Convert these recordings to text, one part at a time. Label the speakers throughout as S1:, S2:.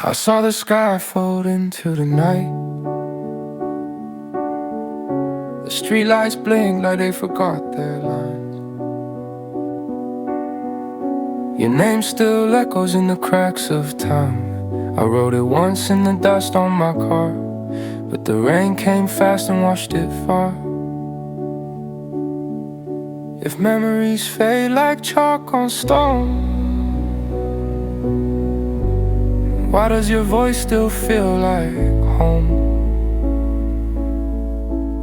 S1: I saw the sky fold into the night. The streetlights blink like they forgot their lines. Your name still echoes in the cracks of time. I wrote it once in the dust on my car, but the rain came fast and washed it far. If memories fade like chalk on stone, why does your voice still feel like home?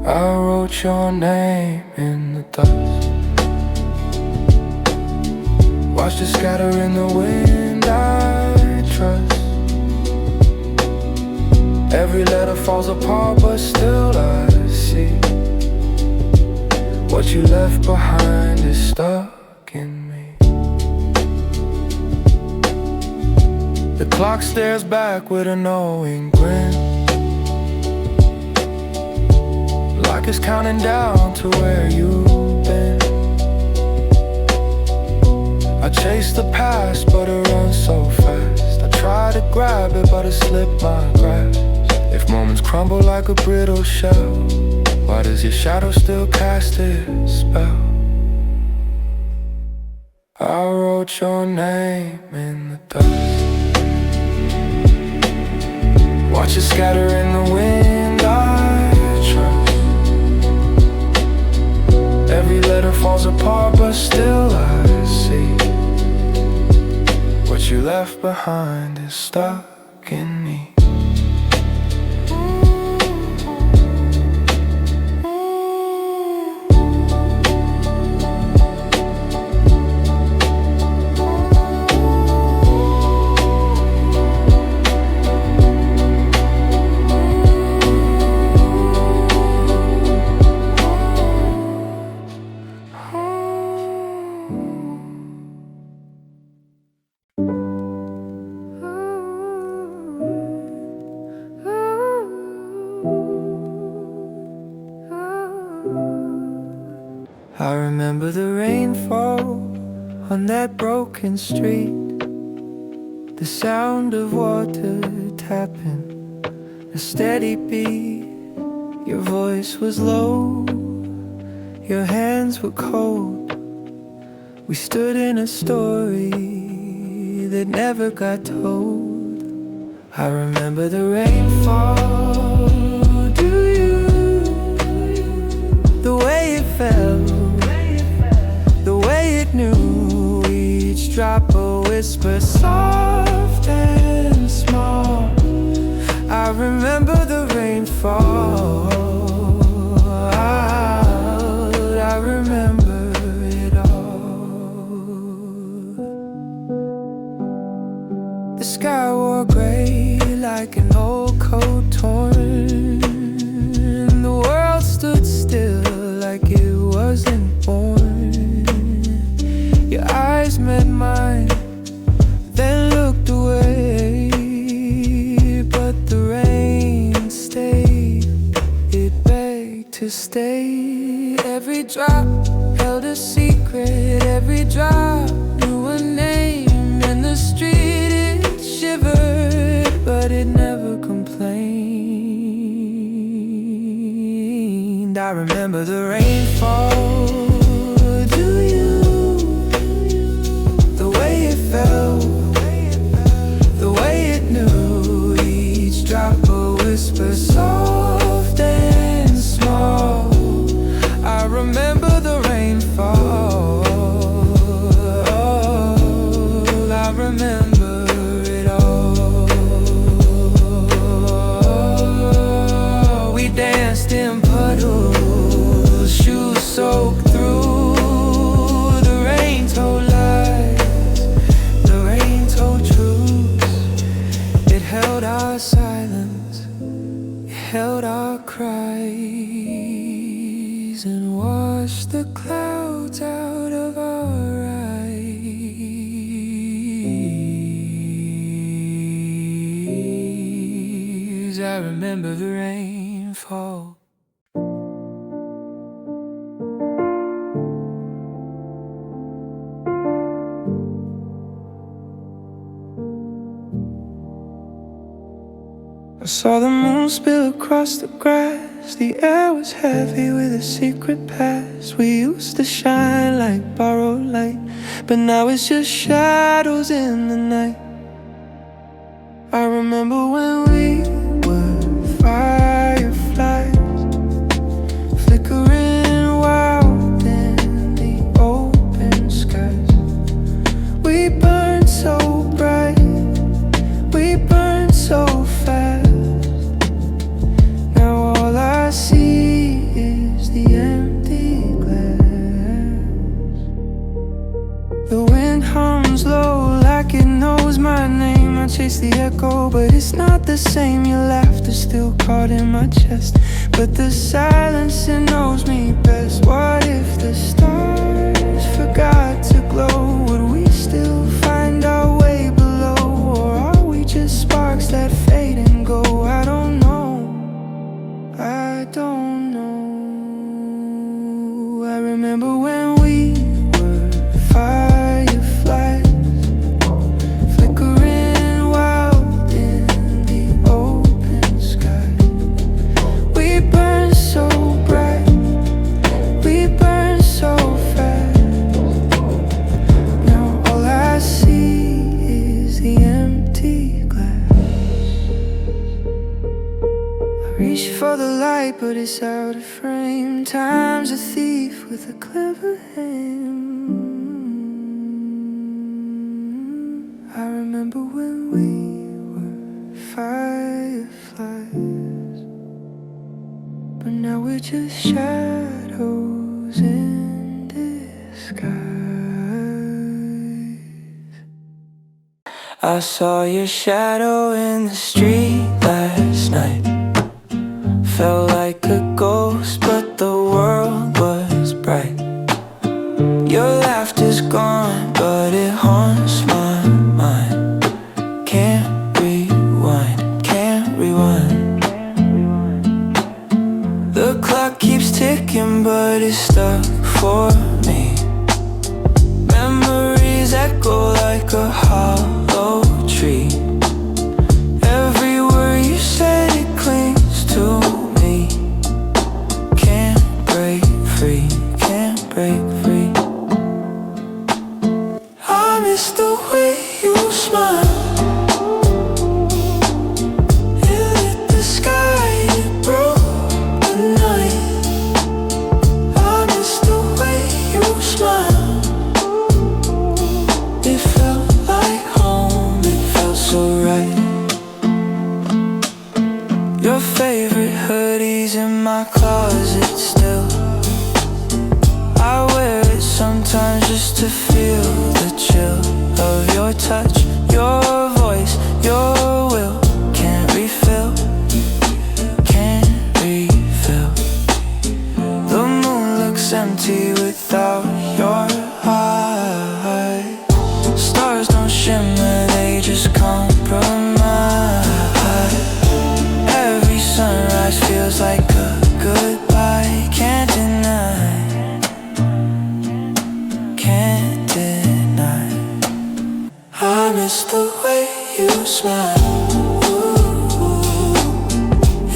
S1: I wrote your name in the dust. Watched it scatter in the wind, I trust. Every letter falls apart, but still I see what you left behind is stuck in me. The clock stares back with a knowing grin, like it's counting down to where you've been. I chase the past, but it runs so fast. I try to grab it, but it slipped my grasp. If moments crumble like a brittle shell, why does your shadow still cast its spell? I wrote your name in the dust. Watch it scatter in the wind, I trust. Every letter falls apart, but still I see what you left behind is stuck in me. I remember the rainfall on that broken street, the sound of water tapping, a steady beat. Your voice was low, your hands were cold. We stood in a story that never got told. I remember the rainfall, do you? The way it fell, knew each drop a whisper, soft and small. I remember the rainfall, I remember it all. The sky wore gray like an old coat torn. The world stood still like it wasn't born. Your eyes met mine, then looked away, but the rain stayed, it begged to stay. Every drop held a secret, every drop knew a name. In the street it shivered, but it never complained. I remember the rainfall, do you? The way it knew each drop a whisper, soft and small. I remember the rainfall, I remember it all. We danced in puddles, shoes soaked through. The rain told lies, the rain told truths. It held our silence, it held our cries, and washed the clouds out of our eyes. I remember the rainfall. I saw the moon spill across the grass. The air was heavy with a secret past. We used to shine like borrowed light, but now it's just shadows in the night. I remember when we were fireflies, flickering wild in the open skies. We burned so bright, we burned so fast. Now all I see is the empty glass. The wind hums low like it knows my name. I chase the echo, but it's not the same. Your laughter's still caught in my chest, but the silence, it knows me best. What if the stars forgot to glow? Would we still find our way below? Or are we just sparks that fade and go? I don't know, I don't know. I remember when we were fireflies, for the light, but it's out of frame. Time's a thief with a clever hand. I remember when we were fireflies, but now we're just shadows in disguise. I saw your shadow in the street last night. Felt like a ghost, but the world was bright. Your laughter's gone, but it haunts my mind. Can't rewind, can't rewind. The clock keeps ticking, but it's stuck for me. Memories echo like a hollow tree. Every word you said, it clings to me. Can't break free, can't break free. I miss the way you smile. It lit the sky, it broke the night. I miss the way you smile. It felt like home, it felt so right. Your favorite hoodie's in my closet still. I wear it sometimes just to feel the chill of your touch, your voice, your will. Can't refill, can't refill. The moon looks empty without your eyes. Stars don't shimmer, they just compromise. Every sunrise feels like a goodbye. Can't deny, can't deny. I miss the way you smile.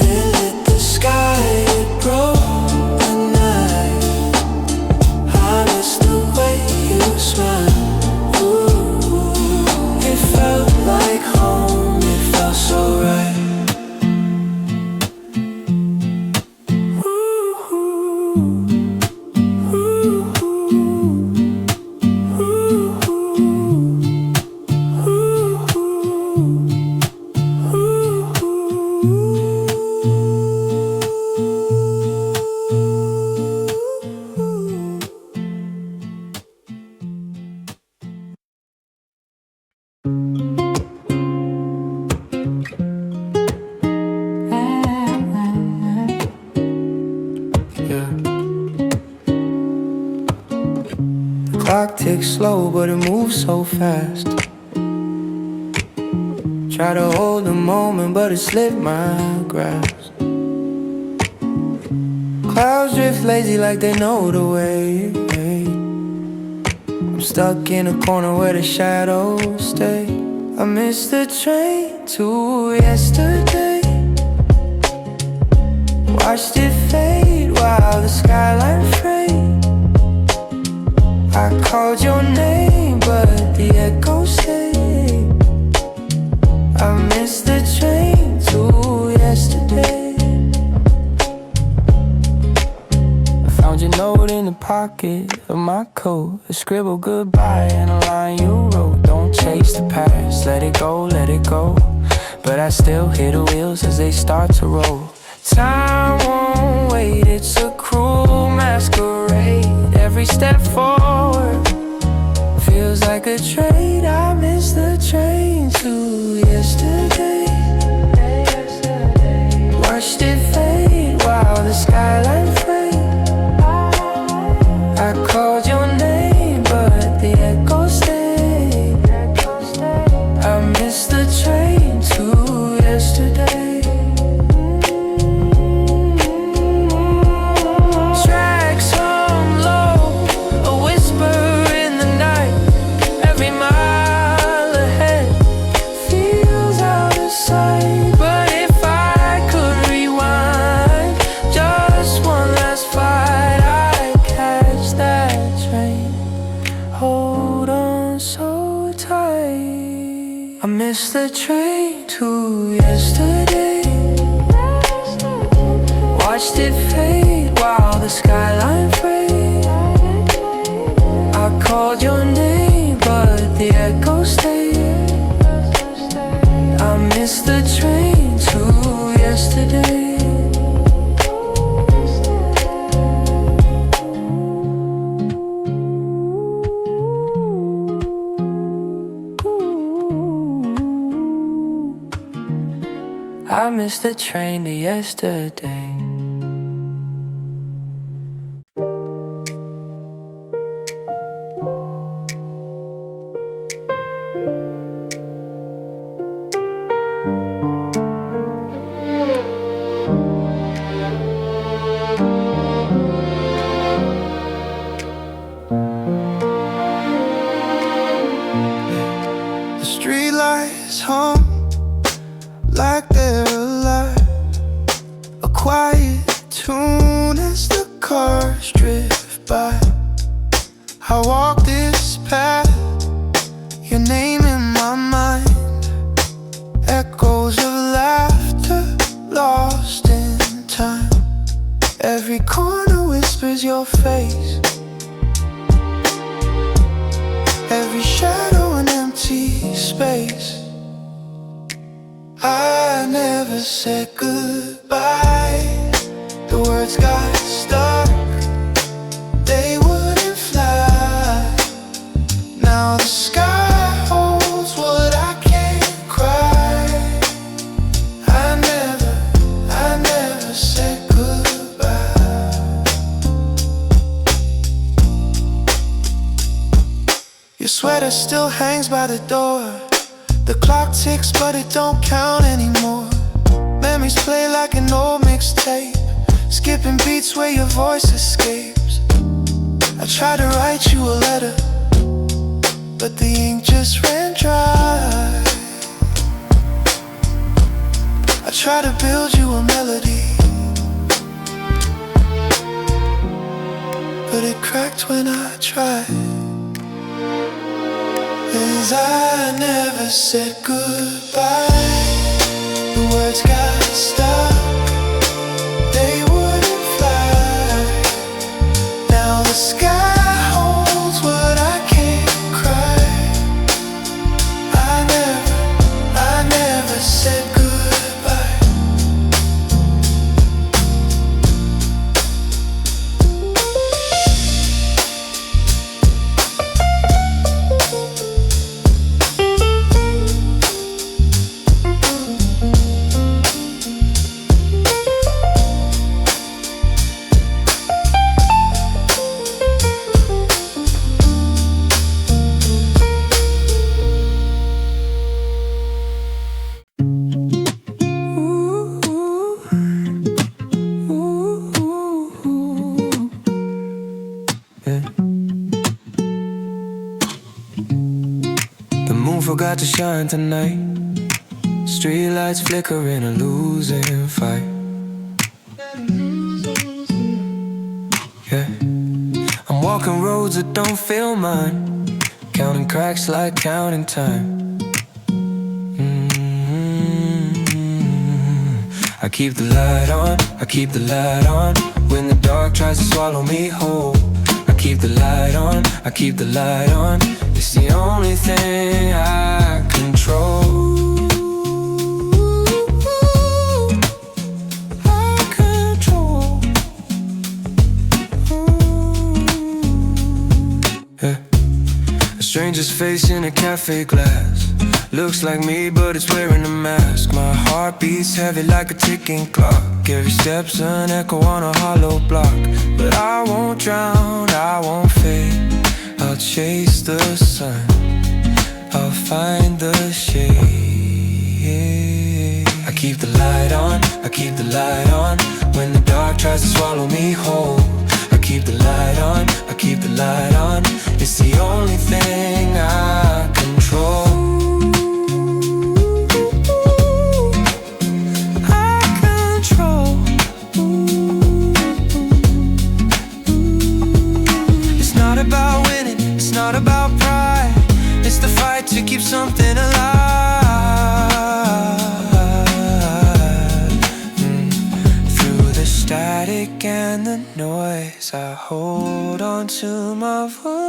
S1: It lit the sky, it broke the night. I miss the way you smile. It felt like home, it felt so right. Clock ticks slow, but it moves so fast. Try to hold the moment, but it slipped my grasp. Clouds drift lazy like they know the way. I'm stuck in a corner where the shadows stay. I missed the train to yesterday. Watched it fade while the skyline frayed. I called your name, but the echo stayed. I missed the train to yesterday. I found your note in the pocket of my coat, a scribbled goodbye and a line you wrote. Don't chase the past, let it go, let it go. But I still hear the wheels as they start to roll. Time won't wait, it's a cruel masquerade. Every step forward feels like a trade. I miss the train to yesterday. Watched it fade while the skyline frayed. I called your name, but the echo stayed. I miss the train to yesterday. Tracks hum low, a whisper in the night. Every mile ahead feels out of sight. But if I could rewind just one last fight, I'd catch that train. Hold on so tight. I miss the train to yesterday. Watched it fade while the skyline frayed. I called your name, but the echo stayed. I missed the train to yesterday. I missed the train to yesterday. The streetlights hum like they're alive, a quiet tune as the cars drift by. I walk this path, your name in my mind, echoes of laughter lost in time. Every corner whispers your face, every shadow an empty space. I never said goodbye. The words got stuck, they wouldn't fly. Now the sky holds what I can't cry. I never said goodbye. Your sweater still hangs by the door. The clock ticks but it don't count anymore. Memories play like an old mixtape, skipping beats where your voice escapes. I tried to write you a letter, but the ink just ran dry. I tried to build you a melody, but it cracked when I tried. 'Cause I never said goodbye. The words got stuck, they wouldn't fly. Now the sky holds what I can't cry. I never said goodbye. The moon forgot to shine tonight. Streetlights flickering a losing fight. Walking roads that don't feel mine, counting cracks like counting time. I keep the light on, I keep the light on, when the dark tries to swallow me whole. I keep the light on, I keep the light on, it's the only thing I control. A stranger's face in a cafe glass, looks like me but it's wearing a mask. My heart beats heavy like a ticking clock, every step's an echo on a hollow block. But I won't drown, I won't fade, I'll chase the sun, I'll find the shade. I keep the light on, I keep the light on, when the dark tries to swallow me whole. I keep the light on, I keep the light on, it's the only thing I control. I control. It's not about winning, it's not about pride, it's the fight to keep something alive. Through the static and the noise, I hold on to my voice.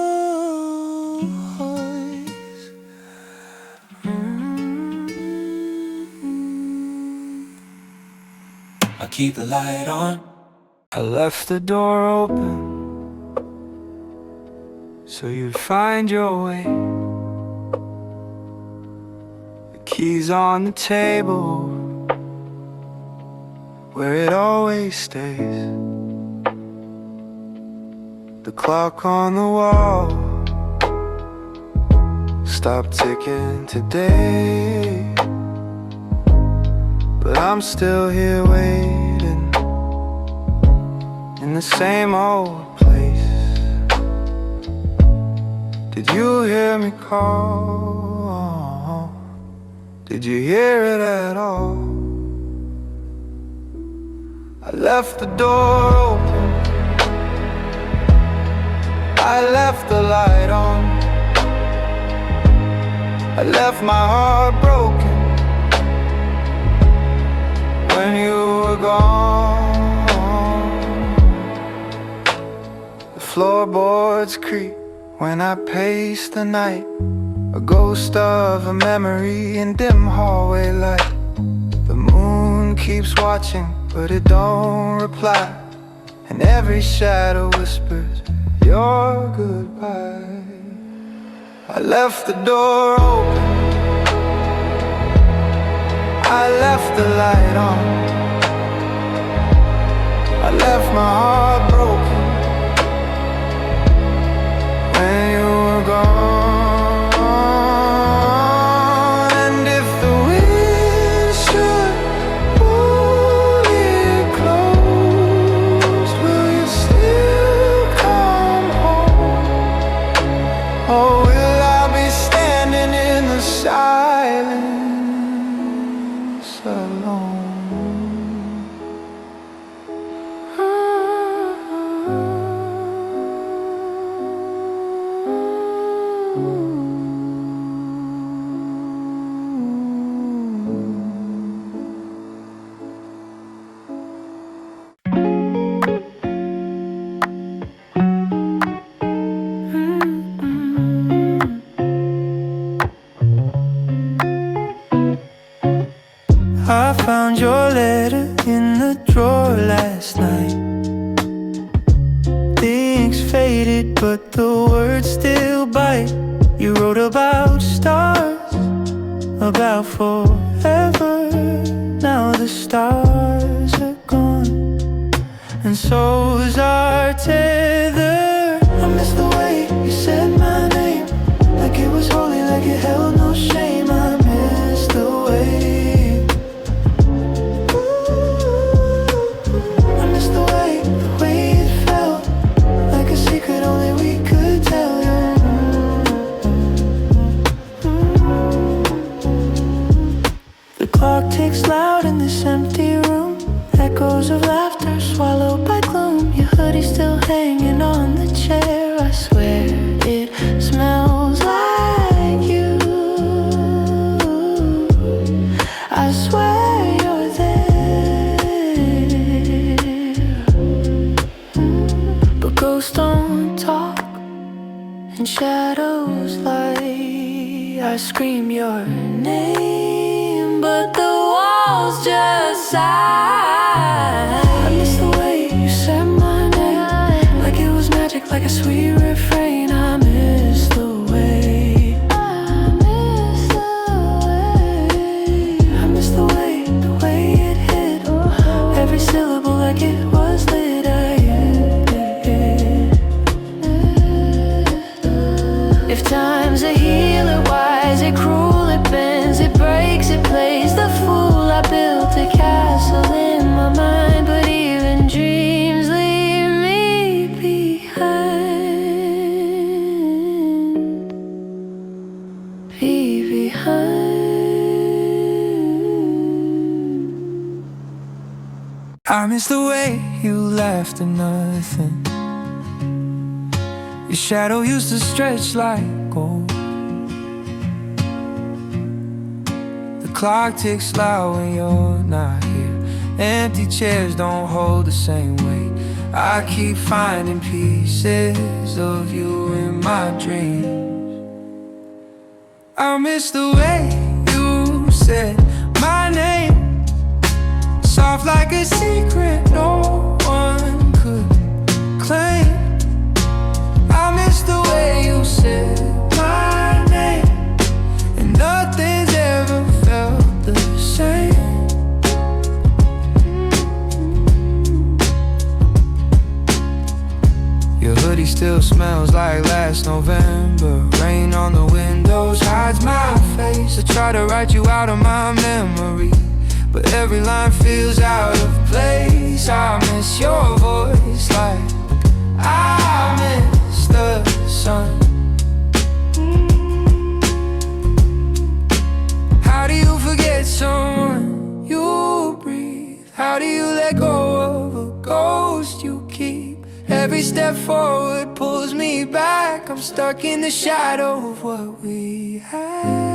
S1: I keep the light on. I left the door open so you'd find your way. The keys on the table where it always stays. The clock on the wall stopped ticking today, but I'm still here waiting in the same old place. Did you hear me call? Did you hear it at all? I left the door open, I left the light on, I left my heart broken when you were gone. The floorboards creak when I pace the night, a ghost of a memory in dim hallway light. The moon keeps watching but it don't reply, and every shadow whispers your goodbye. I left the door open, I left the light on, I left my heart broken when you were gone. And if the wind should pull it close, will you still come home? Or will I be standing in the silence alone? I found your letter in the drawer last night. The ink's faded but the words still bite. You wrote about stars, about forever. Now the stars are gone, and so's our tether. I miss the way you said my name, like it was holy, like it held no shame. I miss the way it felt, like a secret only we could tell. The clock ticks loud in this empty room, echoes of laughter swallowed by gloom. Your hoodie still hanging on the I swear you're there. But ghosts don't talk and shadows lie. I scream your name, but the walls just sigh. I miss the way you said my name, like it was magic, like a sweet refrain. I miss the way, I miss the way it hit. Every syllable like it was lit. If time's a healer, why is it cruel? It bends, it breaks, it plays the fool. I built a castle in my mind, but even dreams leave me behind. Be behind. I miss the way you laughed at nothing. Your shadow used to stretch like gold. The clock ticks loud when you're not here. Empty chairs don't hold the same weight. I keep finding pieces of you in my dreams. I miss the way you said my name, soft like a secret no one could claim. I miss the way you said my name, and nothing's ever felt the same. Your hoodie still smells like last November. Rain on the windows hides my face. I try to write you out of my memory, but every line feels out of place. I miss your voice like I miss the sun. How do you forget someone you breathe? How do you let go of a ghost you keep? Every step forward pulls me back. I'm stuck in the shadow of what we had.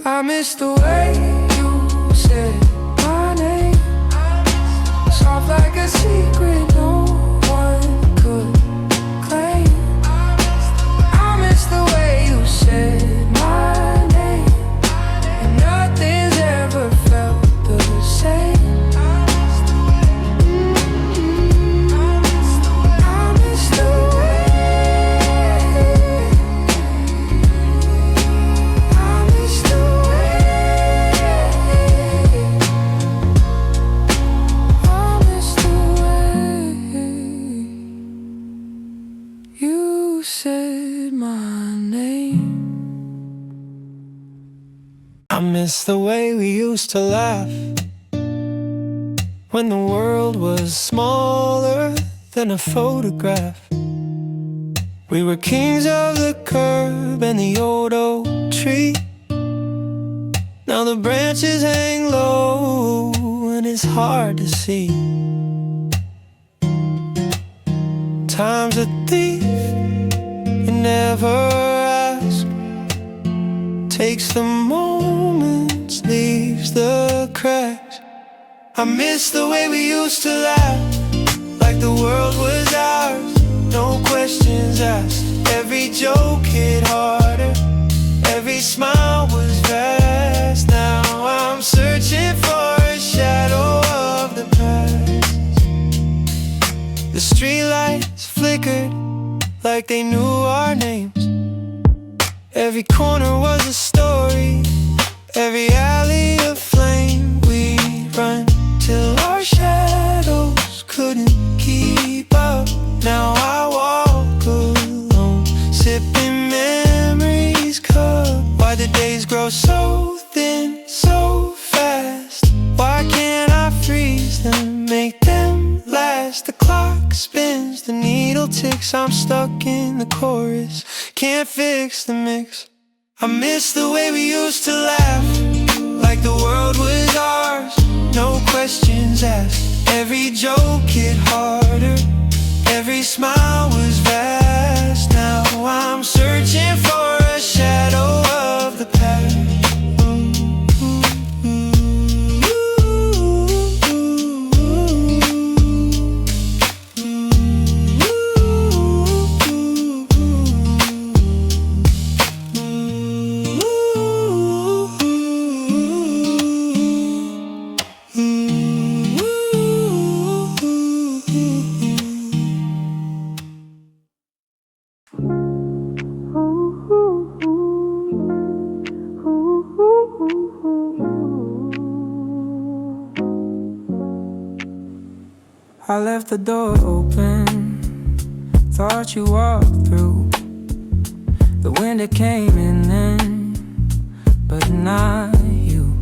S1: I miss the way you said my name, soft like a secret no one could claim. I miss the way you said my name, and nothing's ever felt the same. I miss the way we used to laugh when the world was smaller than a photograph. We were kings of the curb and the old oak tree. Now the branches hang low and it's hard to see. Time's a thief, you never ask. Takes the moments, leaves the cracks. I miss the way we used to laugh, like the world was ours, no questions asked. Every joke hit harder, every smile was vast. Now I'm searching for a shadow of the past. The streetlights flickered like they knew our names. Every corner was a story, every alley a flame. We'd run till our shadows couldn't keep up. Now I walk alone, sipping memories cup. Why the days grow so thin, so fast? Why can't I freeze them, make them last? The clock spins, the needle ticks. I'm stuck in the chorus, can't fix the mix. I miss the way we used to laugh, like the world was ours, no questions asked. Every joke hit harder, every smile was vast. Now I'm searching for a shadow
S2: I left the door open, thought you walked through. The winter came in then, but not you.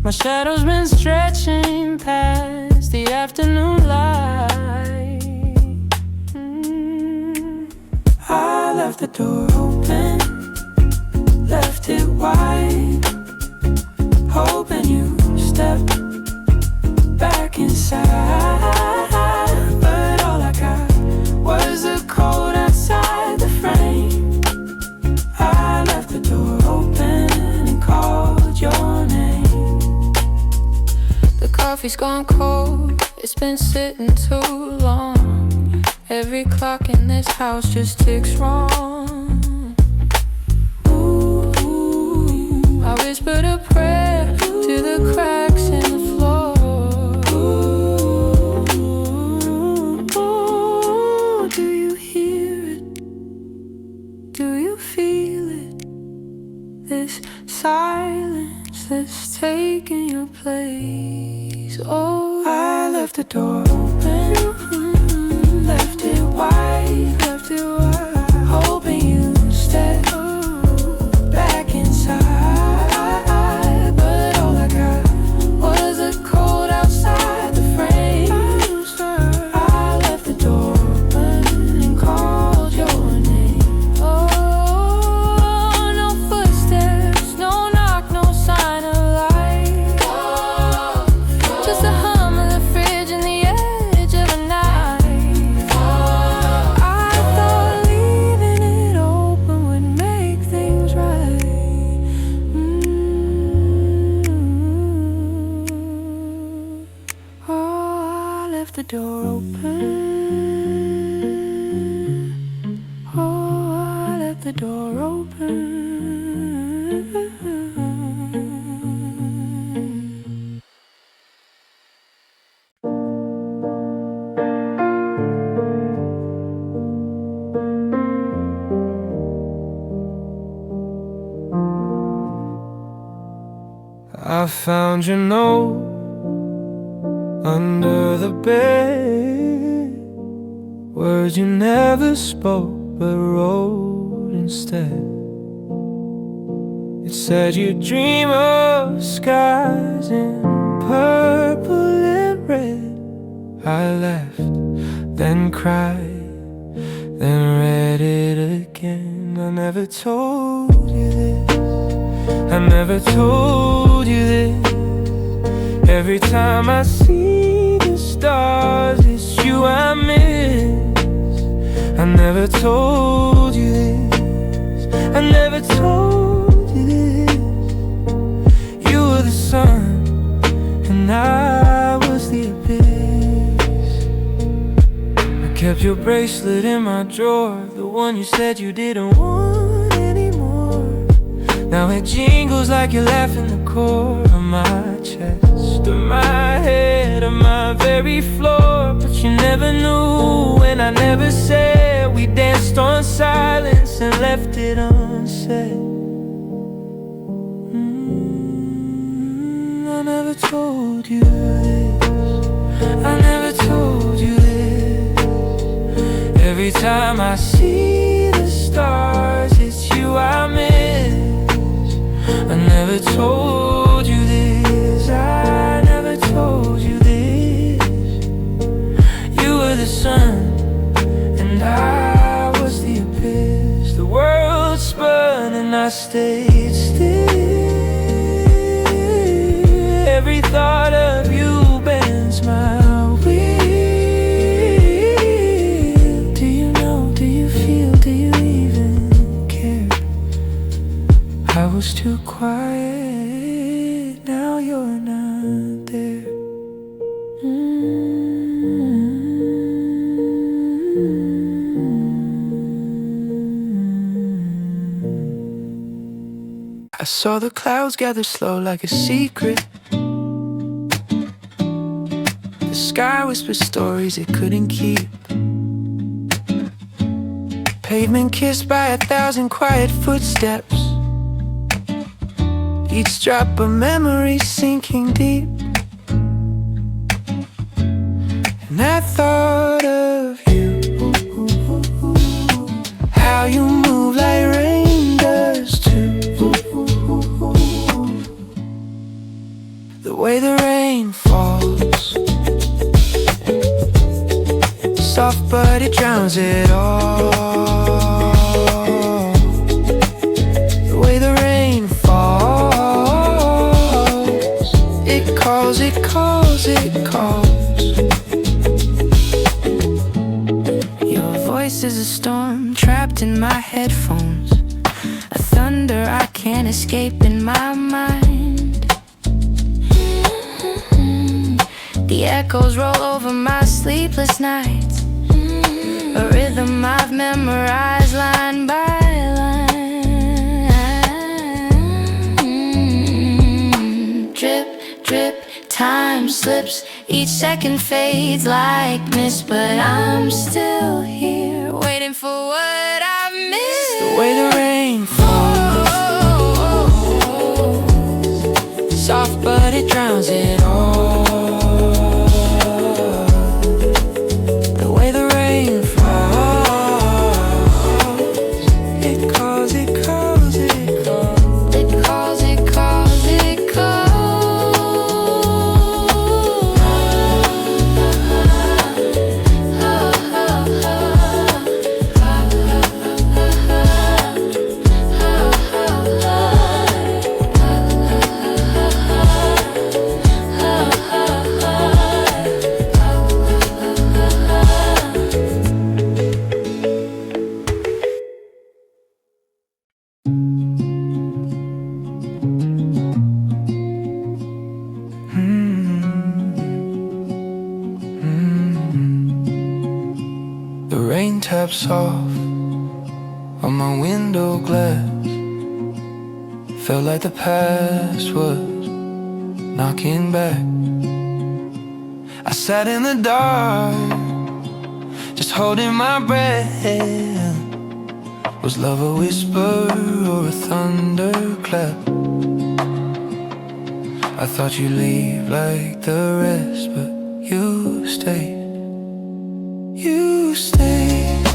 S2: My shadow's been stretching past the afternoon light. I left the door open, left it wide, hoping you step back inside. But all I got was the cold outside the frame. I left the door open and called your name. The coffee's gone cold, it's been sitting too long. Every clock in this house just ticks wrong. Ooh, I whispered a prayer to the cracks in the floor. Ooh, do you hear it? Do you feel it? This silence that's taking your place. Oh, I left the door open, left it wide, hoping you step back inside. But all I got was the cold outside the frame. I left the door open and called your name. Oh, no footsteps, no knock, no sign of life. Just the hum of the fridge and the edge of a knife. I thought leaving it open would make things right. Oh, I left the door open. Oh, I left the door open.
S1: I found your note under the bed, words you never spoke but wrote instead. It said you dream of skies in purple and red. I laughed, then cried, then read it again. I never told you this, I never told you this. Every time I see the stars, it's you I miss. I never told you this, I never told you this. You were the sun and I was the abyss. I kept your bracelet in my drawer, the one you said you didn't want anymore. Now it jingles like you're laughing the core of my chest, of my head, of my very floor. But you never knew and I never said. We danced on silence and left it unsaid. I never told you this, I never told you this. Every time I see the stars, it's you I miss. I never told you this, I never told you this. You were the sun and I was the abyss. The world spun and I stayed still. Every thought of you bends my will. Do you know, do you feel, do you even care? I was too quiet, now you're not there. I saw the clouds gather slow like a secret. The sky whispered stories it couldn't keep. Pavement kissed by 1,000 quiet footsteps, each drop of memory sinking deep. When I thought of you, how you move like rain does too, the way the rain falls, soft but it drowns it all. The way the rain falls, it calls, it calls, it calls. Your voice is a storm trapped in my headphones, a thunder I can't escape in my mind. The echoes roll over my sleepless nights, a rhythm I've memorized line by line. Drip, drip, time slips, each second fades like mist, but I'm still here, waiting for what I've missed. The way the rain falls, soft but it drowns it all. Rain taps off on my window glass. Felt like the past was knocking back. I sat in the dark, just holding my breath. Was love a whisper or a thunderclap? I thought you'd leave like the rest, but you stayed. You stayed,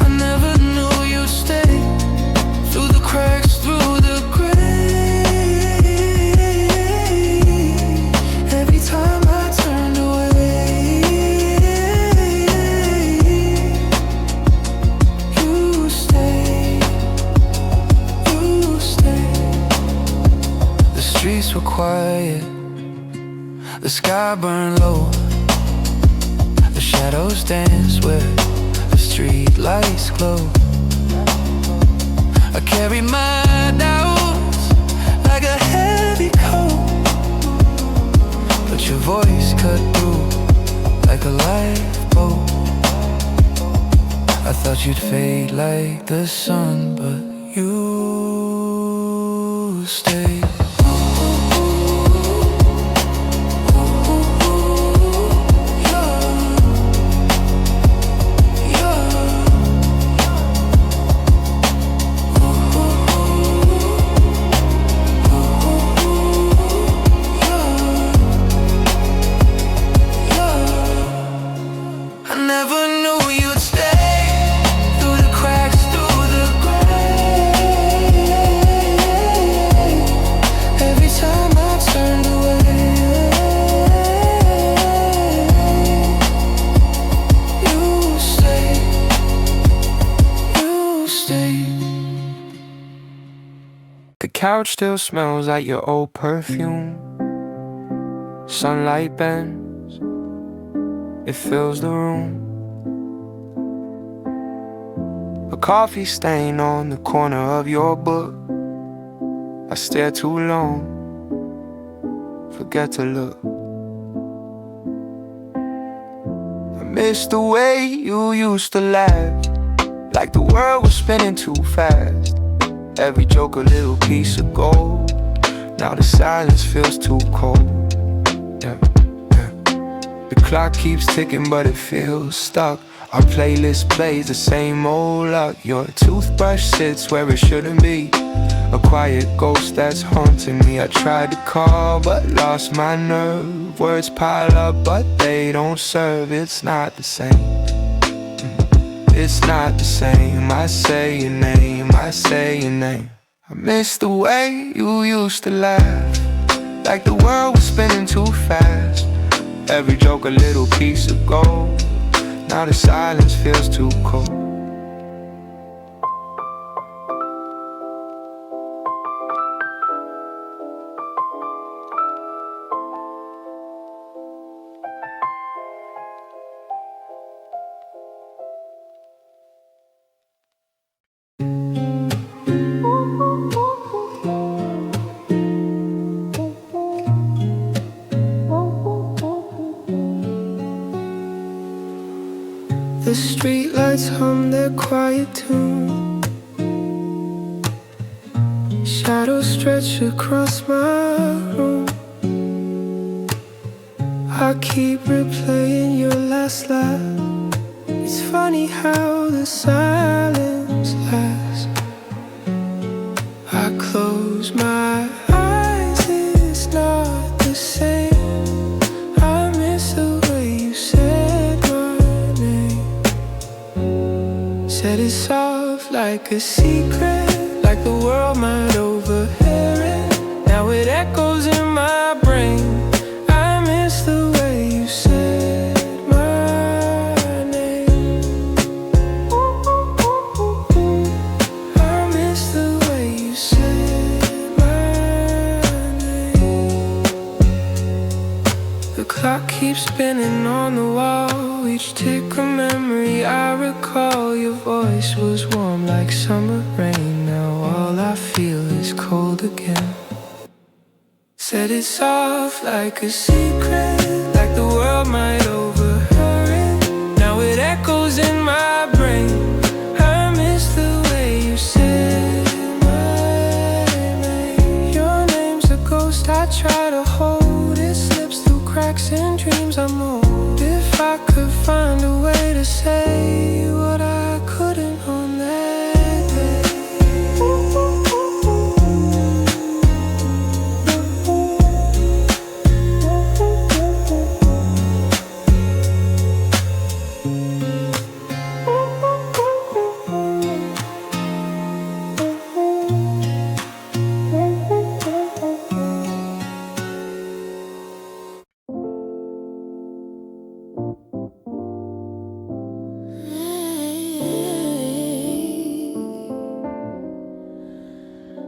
S1: I never knew you'd stay. Through the cracks, through the gray. Every time I turned away, you stayed, you stayed. The streets were quiet, the sky burned low, shadows dance where the street lights glow. I carry my doubts like a heavy coat, but your voice cut through like a lifeboat. I thought you'd fade like the sun, but you stayed. The couch still smells like your old perfume. Sunlight bends, it fills the room. A coffee stain on the corner of your book. I stare too long, forget to look. I miss the way you used to laugh, like the world was spinning too fast. Every joke a little piece of gold. Now the silence feels too cold. Yeah, yeah. The clock keeps ticking but it feels stuck. Our playlist plays the same old luck. Your toothbrush sits where it shouldn't be, a quiet ghost that's haunting me. I tried to call but lost my nerve. Words pile up but they don't serve. It's not the same. It's not the same. I say your name, I say your name. I miss the way you used to laugh, like the world was spinning too fast. Every joke a little piece of gold. Now the silence feels too cold.
S2: The streetlights hum their quiet tune. Shadows stretch across my room. I keep replaying your last laugh. It's funny how the silence lasts. I close my eyes, it's not the same. I miss the way you said my name. Said it soft like a secret, like the world might overhear it. Now it echoes in my brain. I miss the way you said my name. I miss the way you said my name. The clock keeps spinning on the wall, each tick a memory I recall. Your voice was warm like summer rain. Now all I feel is cold again. Said it's soft like a secret, like the world might overhear it. Now it echoes in my brain. I miss the way you said my name. Your name's a ghost I try to hold. It slips through cracks in dreams I mold. If I could find a way to say what I couldn't on that day.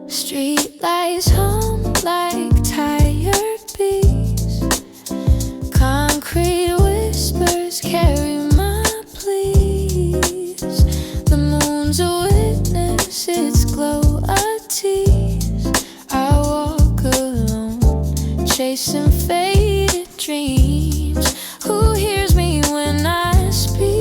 S2: Streetlights hum like tired bees. Concrete whispers carry my pleas. The moon's a witness, its glow a tease. I walk alone, chasing faded dreams. Who hears me when I speak?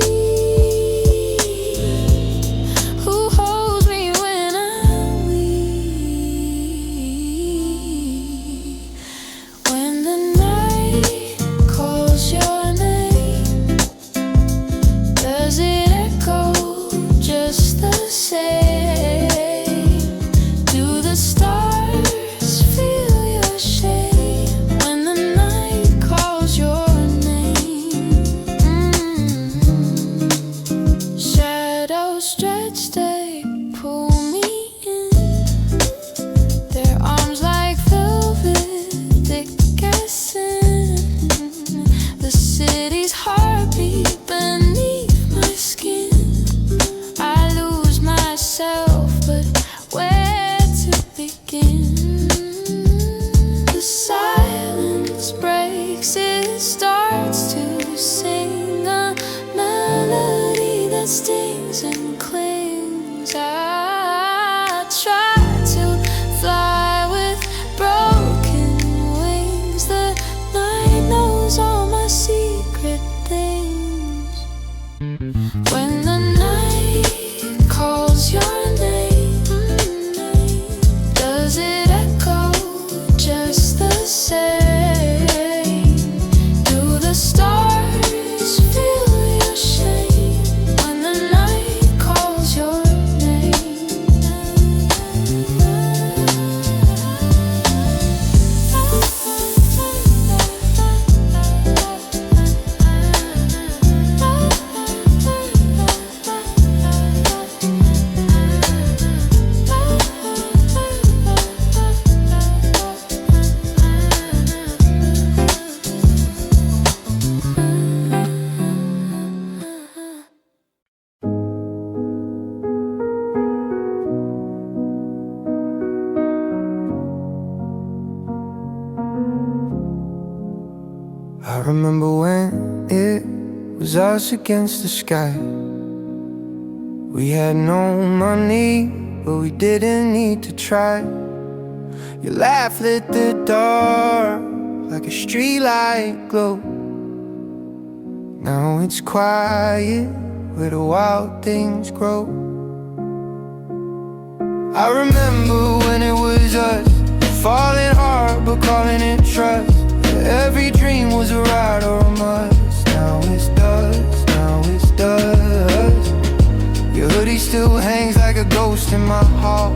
S2: Stings and clings. I try to fly with broken wings. The night knows all my secret things. When the night calls your name, does it echo just the same? Do the stars feel your shame?
S1: remember when it was us against the sky. We had no money, but we didn't need to try. Your laugh lit the dark like a streetlight glow. Now it's quiet where the wild things grow. I remember when it was us, falling hard but calling it trust. Every dream was a ride or a must. Now it's dust, now it's dust. Your hoodie still hangs like a ghost in my hall.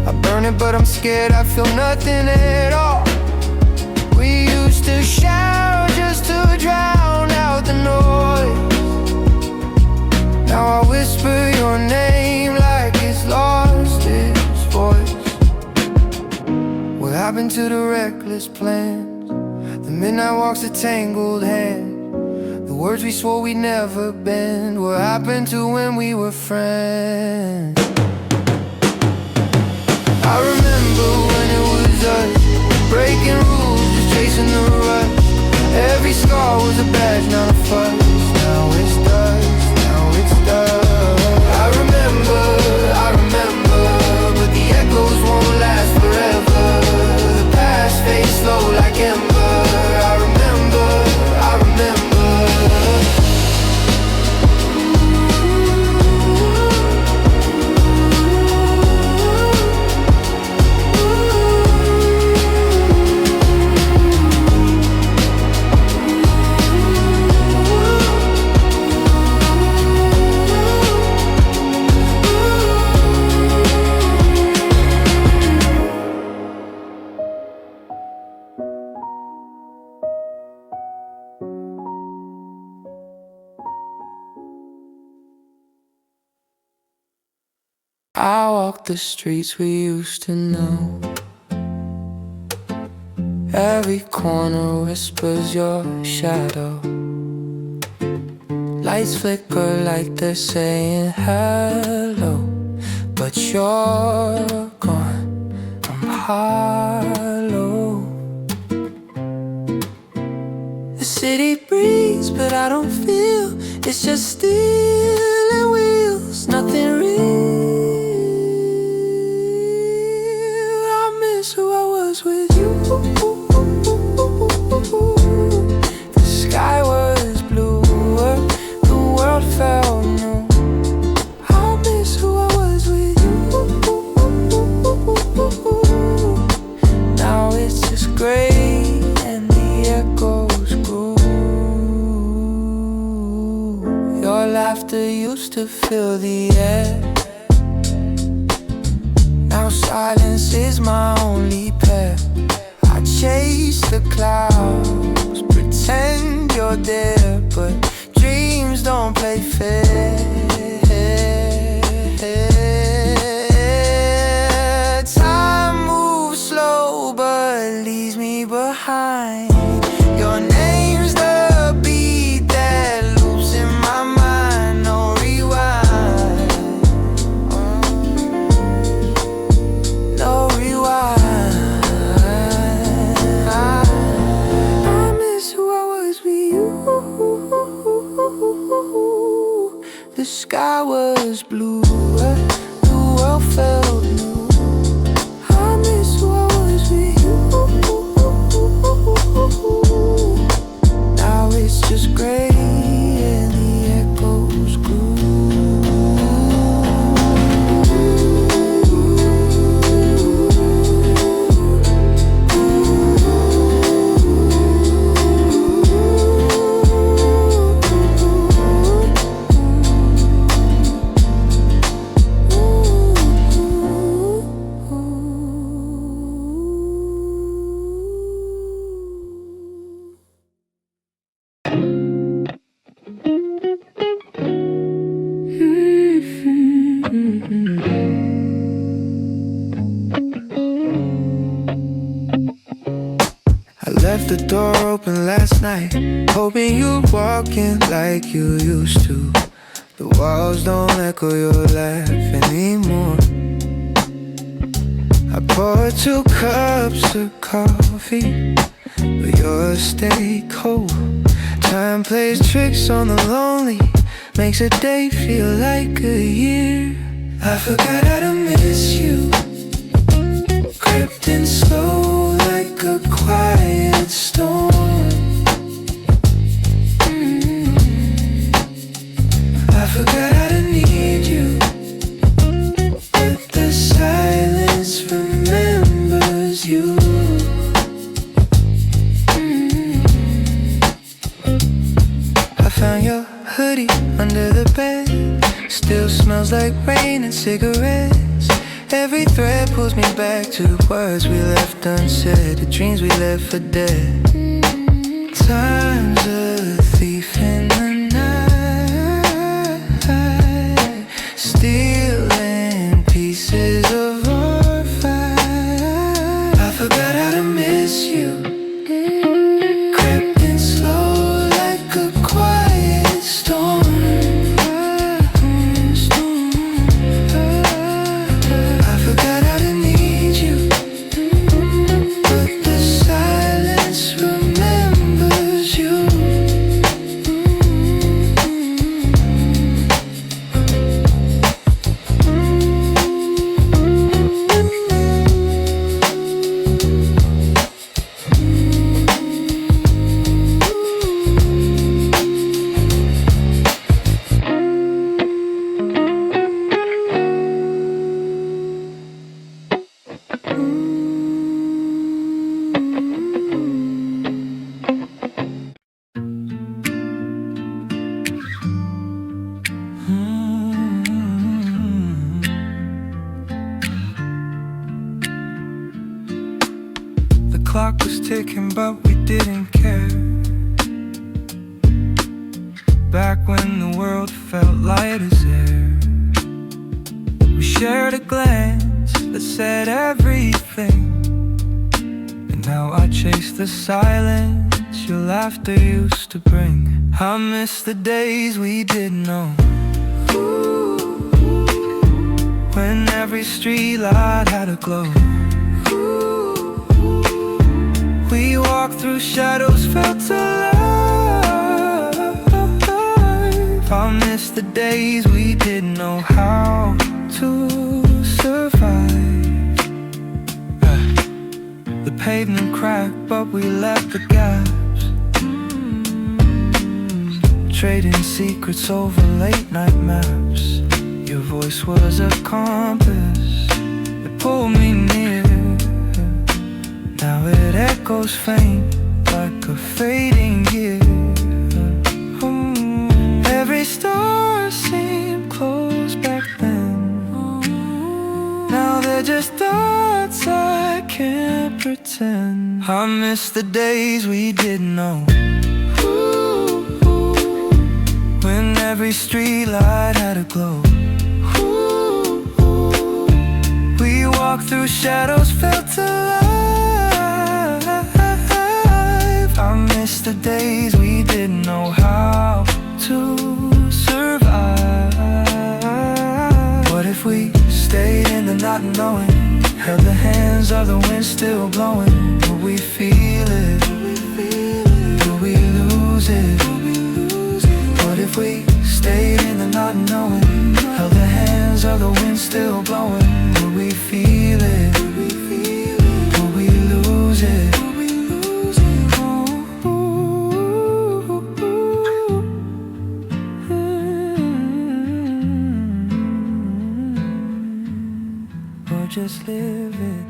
S1: I burn it but I'm scared I feel nothing at all. We used to shout just to drown out the noise. Now I whisper your name like it's lost its voice. What happened to the reckless plans? The midnight walks, the tangled hands, the words we swore we'd never bend. What happened to when we were friends? I remember when it was us, breaking rules, just chasing the rush. Every scar was a badge, not a fuss. Now it's dust, now it's dust. I remember, but the echoes won't last forever. The past fades slow like ember. I remember. I walk the streets we used to know. Every corner whispers your shadow. Lights flicker like they're saying hello, but you're gone, I'm hollow. The city breathes but I don't feel. It's just steel and wheels, nothing real. Who I was with you. The sky was bluer, the world felt new. I miss who I was with you. Now it's just gray and the echoes grew. Your laughter used to fill the air. Now silence is my only pet. I chase the clouds, pretend you're there, but dreams don't play fair. Time moves slow but leaves me behind. Your name's the beat that loops in my mind. No rewind. I miss who I was with you. The sky was blue, the world felt new. I miss who I was with you. Now it's just gray and the echoes grew. Left the door open last night, hoping you'd walk in like you used to. The walls don't echo your laugh anymore. I poured 2 cups of coffee but you're a stay cold. Time plays tricks on the lonely, makes a day feel like a year. I forgot how to miss you, crept in slow like a quiet storm. I forgot how to need you, but the silence remembers you. I found your hoodie under the bed, still smells like rain and cigarettes. Every thread pulls me back to the words we left unsaid, the dreams we left for dead. Time's a thief in the night, stealing pieces of our fight. I forgot how to miss you, crept in slow like a quiet storm. I forgot how to need you, but the silence remembers you. The clock was ticking, but we didn't care. Back when the world felt light as air, we shared a glance that said everything. And now I chase the silence your laughter used to bring. I miss the days we didn't know, when every streetlight had a glow. We walked through shadows, felt alive. I miss the days we didn't know how to survive. The pavement cracked, but we left the gaps, trading secrets over late night maps. Your voice was a compass that pulled me near. Now it echoes faint like a fading year. Every star seemed close back then. Now they're just thoughts I can't pretend. I miss the days we didn't know, when every streetlight had a glow. We walked through shadows, felt alive. I miss the days we didn't know how to survive. What if we stayed in the not knowing, held the hands of the wind still blowing? Will we feel it? Will we lose it? What if we stayed in the not knowing, held the hands of the wind still blowing? Will we feel it? Will we lose it? Or just live it,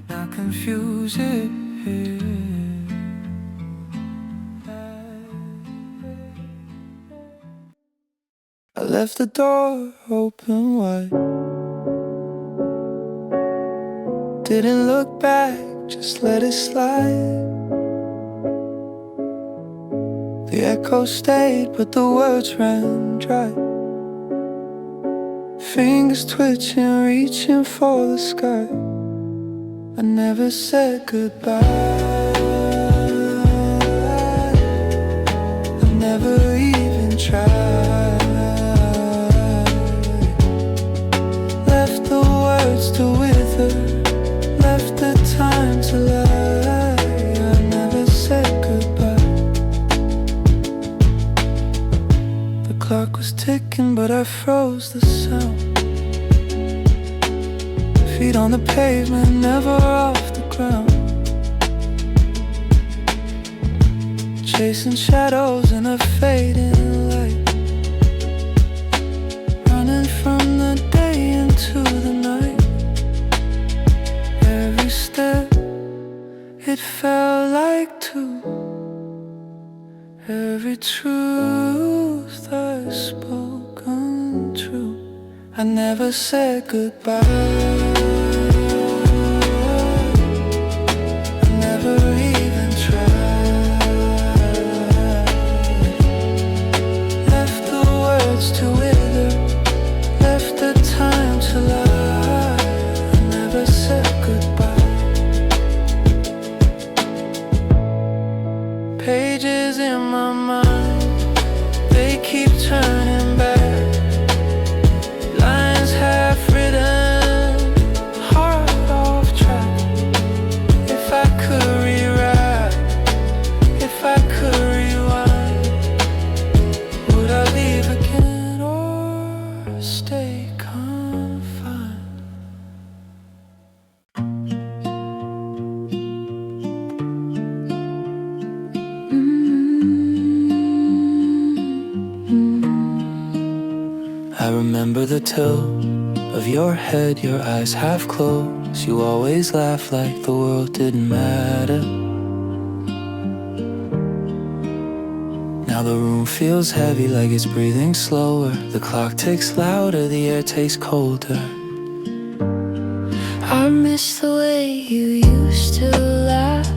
S1: not confuse it. I left the door open wide, didn't look back, just let it slide. The echo stayed, but the words ran dry. Fingers twitching, reaching for the sky. I never said goodbye, I never even tried. Left the words to wither, left knows the sound. Feet on the pavement, never off the ground. Chasing shadows in a fading light. Running from the day into the night. Every step, it felt like two. Every truth I spoke untrue. I never said goodbye. I never even tried. Left the words to wither, left the time to lie. I never said goodbye. Pages in my mind, they keep turning back. Lines half written, heart off track. If I could rewrite, if I could rewind, would I leave again or stay confined? I remember the tilt of your head, your eyes half closed. You always laugh like the world didn't matter. Now the room feels heavy, like it's breathing slower. The clock ticks louder, the air tastes colder.
S2: I miss the way you used to laugh,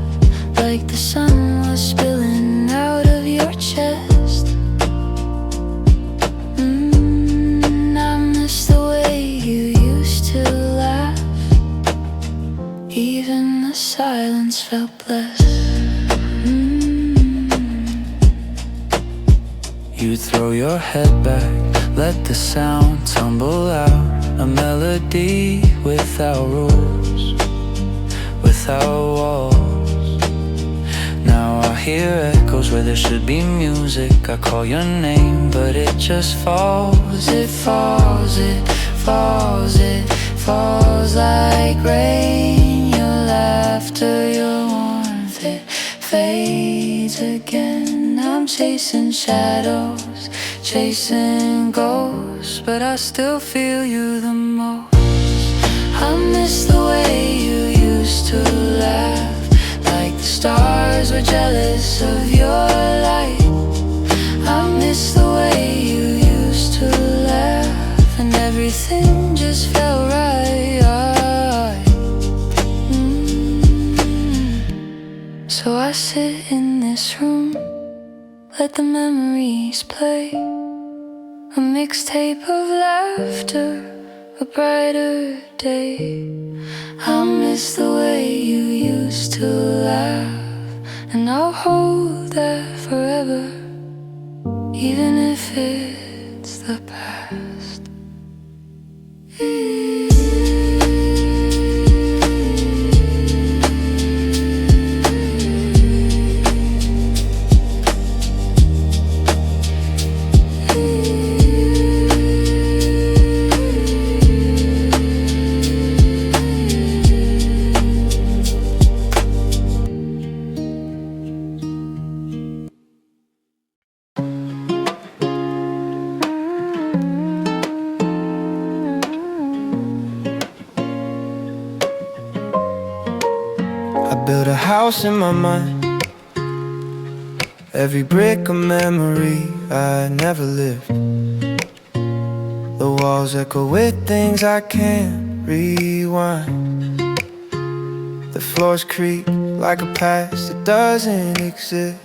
S2: like the sun was spilling out of your chest. I miss the way you used to laugh. Even the silence felt blessed.
S1: You throw your head back, let the sound tumble out. A melody without rules, without walls. Now I hear echoes where there should be music. I call your name, but it just falls. It falls, it falls, it falls like rain. Your laughter, your warmth, it fades again. I'm chasing shadows, chasing ghosts, but I still feel you the most. I miss the way you used to laugh, like the stars were jealous of your light. I miss the way you used to laugh, and everything just felt right. So I sit in this room, let the memories play. A mixtape of laughter, a brighter day. I miss the way you used to laugh, and I'll hold that forever, even if it's the past. Build a house in my mind, every brick a memory I never lived. The walls echo with things I can't rewind. The floors creak like a past that doesn't exist.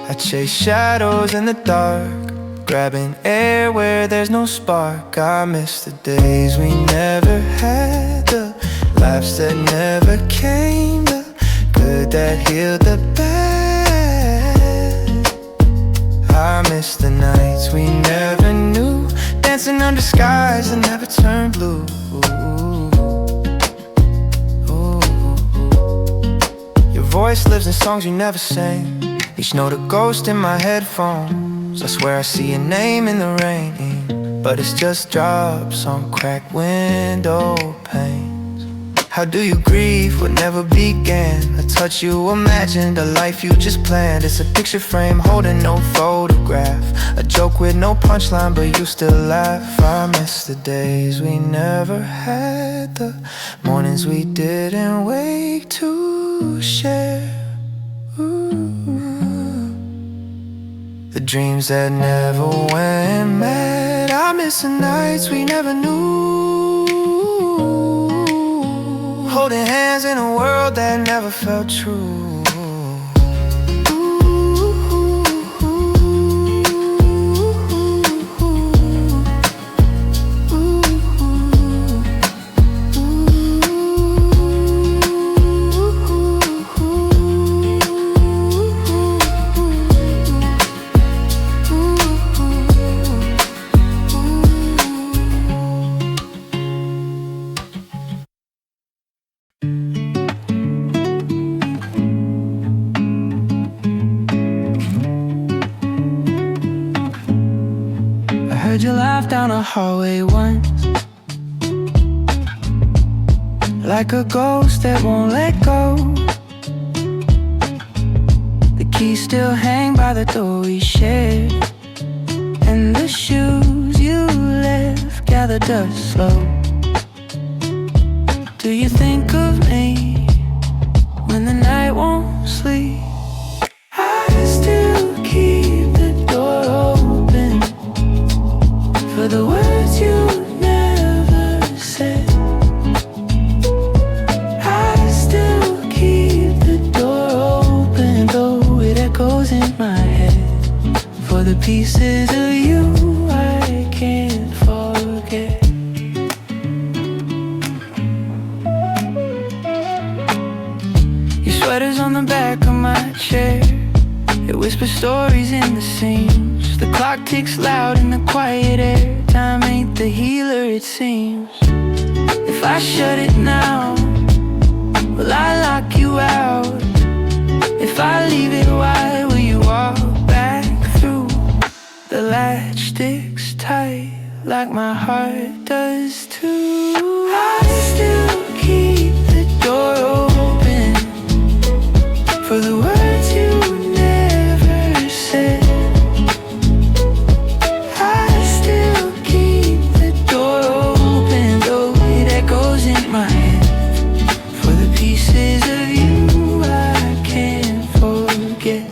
S1: I chase shadows in the dark, grabbing air where there's no spark. I miss the days we never had, the laughs that never came, the good that healed the bad. I miss the nights we never knew, dancing under skies that never turned blue. Your voice lives in songs you never sang, each note a ghost in my headphone. I swear I see your name in the rain, but it's just drops on cracked window panes. How do you grieve what never began? A touch you imagined, a life you just planned. It's a picture frame holding no photograph, a joke with no punchline but you still laugh. I miss the days we never had, the mornings we didn't wake to share. The dreams that never went mad. I miss the nights we never knew, holding hands in a world that never felt true.
S2: Heard you laugh down a hallway once, like a ghost that won't let go. The keys still hang by the door we shared, and the shoes you left gather dust slow. Do you think of me when the night won't sleep? I still keep the door open for the words you never said. I still keep the door open, though it echoes in my head, for the pieces of you I can't forget. Your sweater's on the back of my chair, it whispers stories in the seams. The clock ticks loud in the quiet air, time ain't the healer it seems. If I shut it now, will I lock you out? If I leave it wide, will you walk back through? The latch sticks tight like my heart does too. I still keep the door open for the words you never said. I still keep the door open, though it echoes in my head, for the pieces of you I can't forget.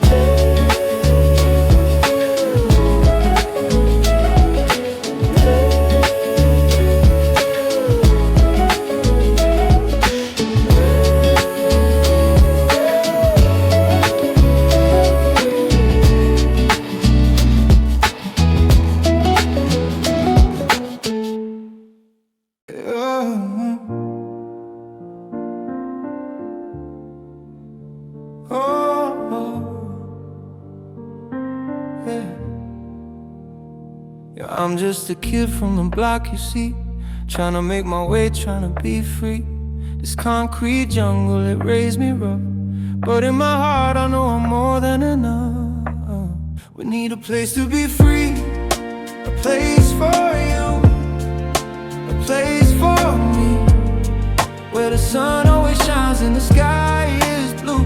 S2: I'm just a kid from the block, you see, trying to make my way, trying to be free. This concrete jungle, it raised me rough, but in my heart I know I'm more than enough. We need a place to be free, a place for you, a place for me, where the sun always shines and the sky is blue.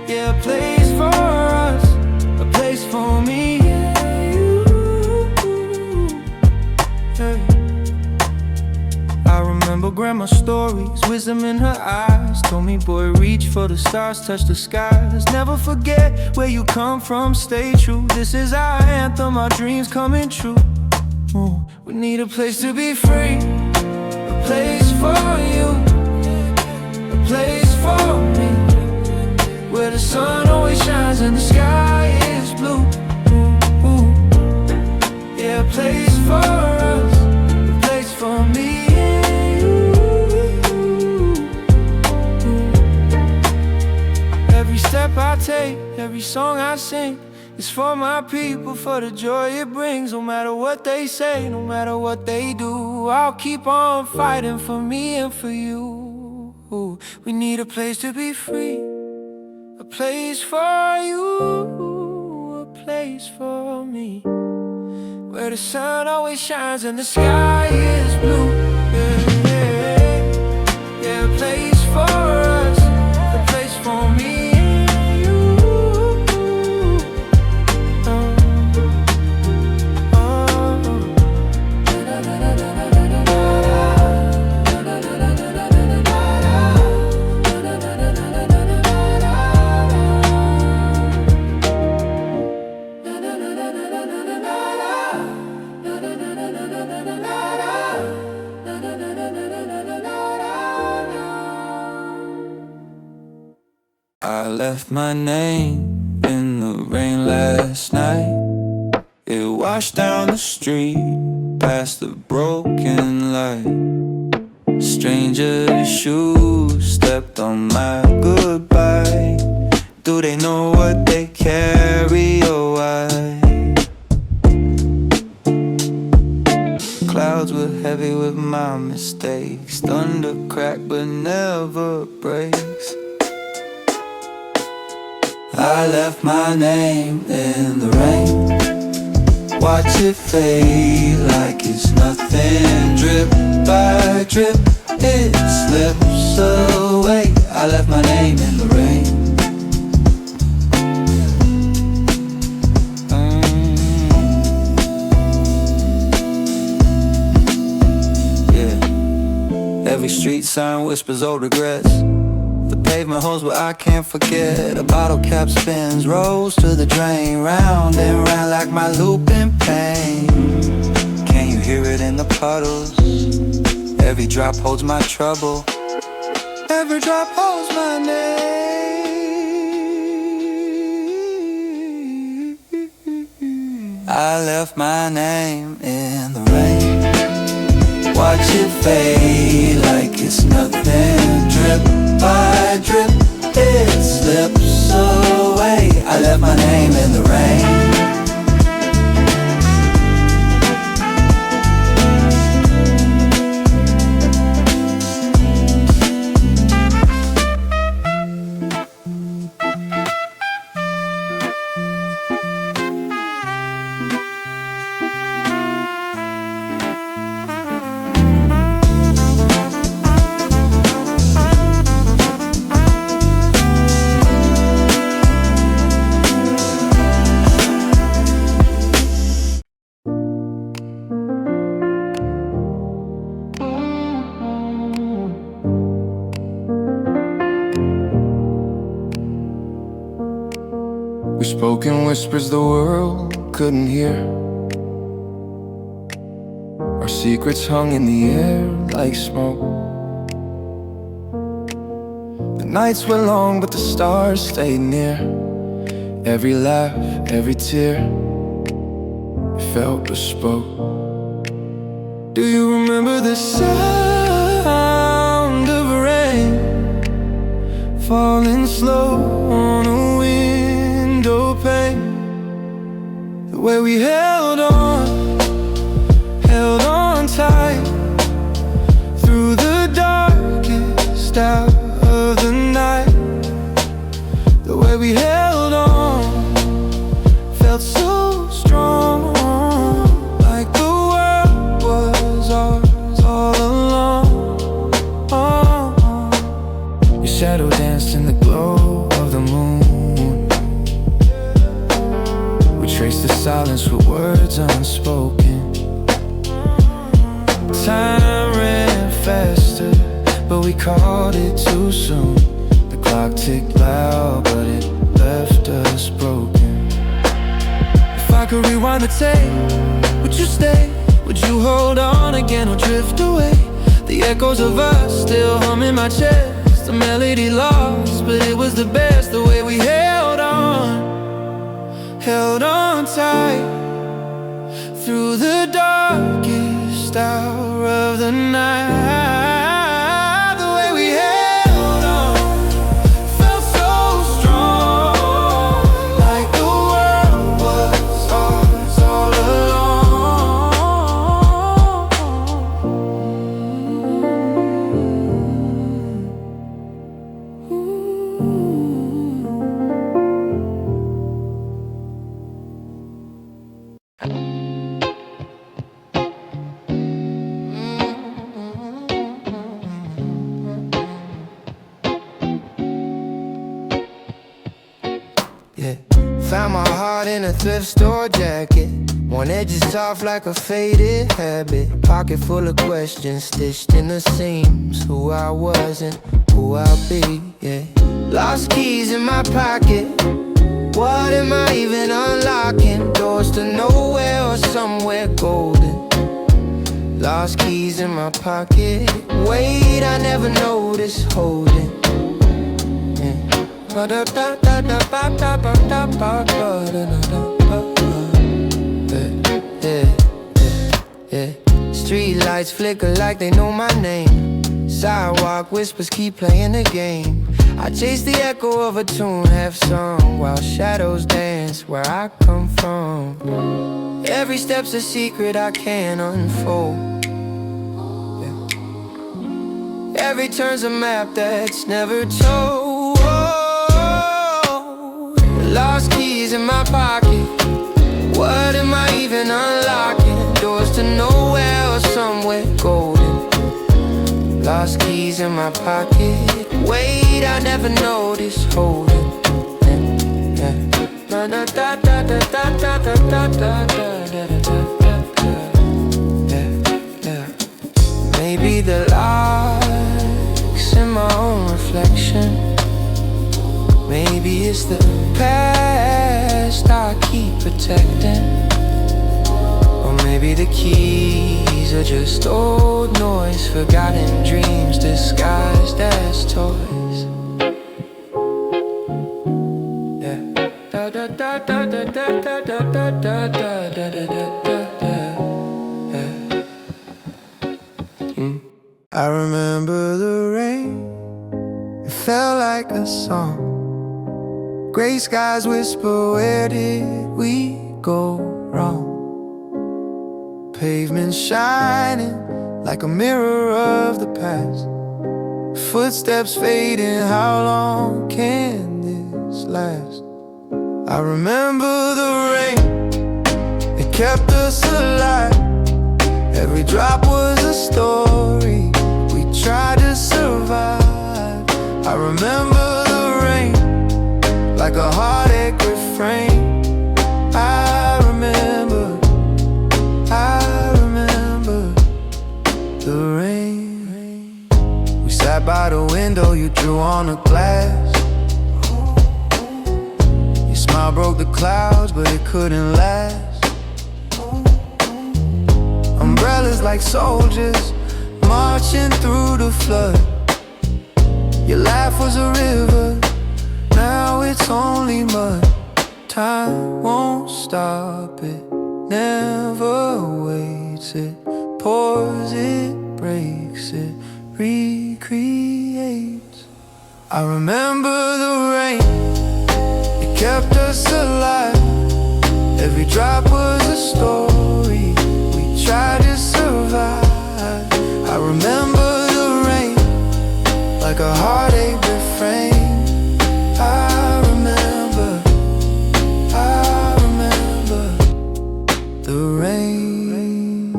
S2: Yeah, a place for us, a place for me. I remember grandma's stories, wisdom in her eyes, told me, boy, reach for the stars, touch the skies. Never forget where you come from, stay true. This is our anthem, our dreams coming true. Ooh, we need a place to be free, a place for you, a place for me, where the sun always shines and the sky is blue. Ooh, yeah, a place for us, a place for me. Every step I take, every song I sing, it's for my people, for the joy it brings. No matter what they say, no matter what they do, I'll keep on fighting for me and for you. We need a place to be free, a place for you.
S1: place for me, where the sun always shines and the sky is blue. Yeah, yeah, yeah, a place for us, a place for me and you. I left my name in the rain last night. It washed down the street past the broken light. Strangers' shoes stepped on my goodbye. Do they know what they carry or why? Clouds were heavy with my mistakes. Thunder cracked but never breaks. I left my name in the rain. Watch it fade like it's nothing. Drip by drip, it slips away. I left my name in the rain. Yeah. Every street sign whispers old regrets. Pavement holes where I can't forget. A bottle cap spins, rolls to the drain. Round and round like my looping pain. Can you hear it in the puddles? Every drop holds my trouble. Every drop holds my name. I left my name in the rain. Watch it fade like it's nothing. Drip by drip, it slips away. I left my name in the rain. We spoke in whispers the world couldn't hear. Our secrets hung in the air like smoke. The nights were long but the stars stayed near. Every laugh, every tear, it felt bespoke. Do you remember the sound of rain falling slow on a window pane? The way we held on tight through the darkest hour of the night. The way we held on felt so strong, like the world was ours all along. Your shadow danced in the glow of the moon. We traced the silence with words unspoken. Time ran faster, but we called it too soon. The clock ticked loud, but it left us broken. If I could rewind the tape, would you stay? Would you hold on again or drift away? The echoes of us still hum in my chest. The melody lost, but it was the best. The way we held on tight through the darkest hour of the night. The way we held on felt so strong, like the world was ours all along.
S3: a thrift store jacket. One edge is soft like a faded habit. Pocket full of questions stitched in the seams. Who I was and who I'll be, yeah. Lost keys in my pocket. What am I even unlocking? Doors to nowhere or somewhere golden. Lost keys in my pocket. Wait, I never noticed holding. Yeah. Street lights flicker like they know my name. Sidewalk whispers keep playing the game. I chase the echo of a tune half sung while shadows dance where I come from. Every step's a secret I can't unfold. Every turn's a map that's never told. Lost keys in my pocket. What am I even unlocking? Doors to nowhere or somewhere golden. Lost keys in my pocket. Wait, I never noticed holding. Maybe the likes in my own reflection. Maybe it's the past I keep protecting. Or maybe the keys are just old noise, forgotten dreams disguised as toys. Yeah. I remember the rain. It felt like a song. Gray skies whisper, where did we go wrong? Pavement shining like a mirror of the past. Footsteps fading, how long can this last? I remember the rain, it kept us alive. Every drop was a story, we tried to survive. I remember the rain like a heartache refrain. I remember the rain. We sat by the window, you drew on the glass. Your smile broke the clouds, but it couldn't last. Umbrellas like soldiers marching through the flood. Your laugh was a river, now it's only mud. Time won't stop, it never waits. It pours, it breaks, it recreates. I remember the rain, it kept us alive. Every drop was a story, we tried to survive. I remember the rain like a heartache refrain. I remember the rain.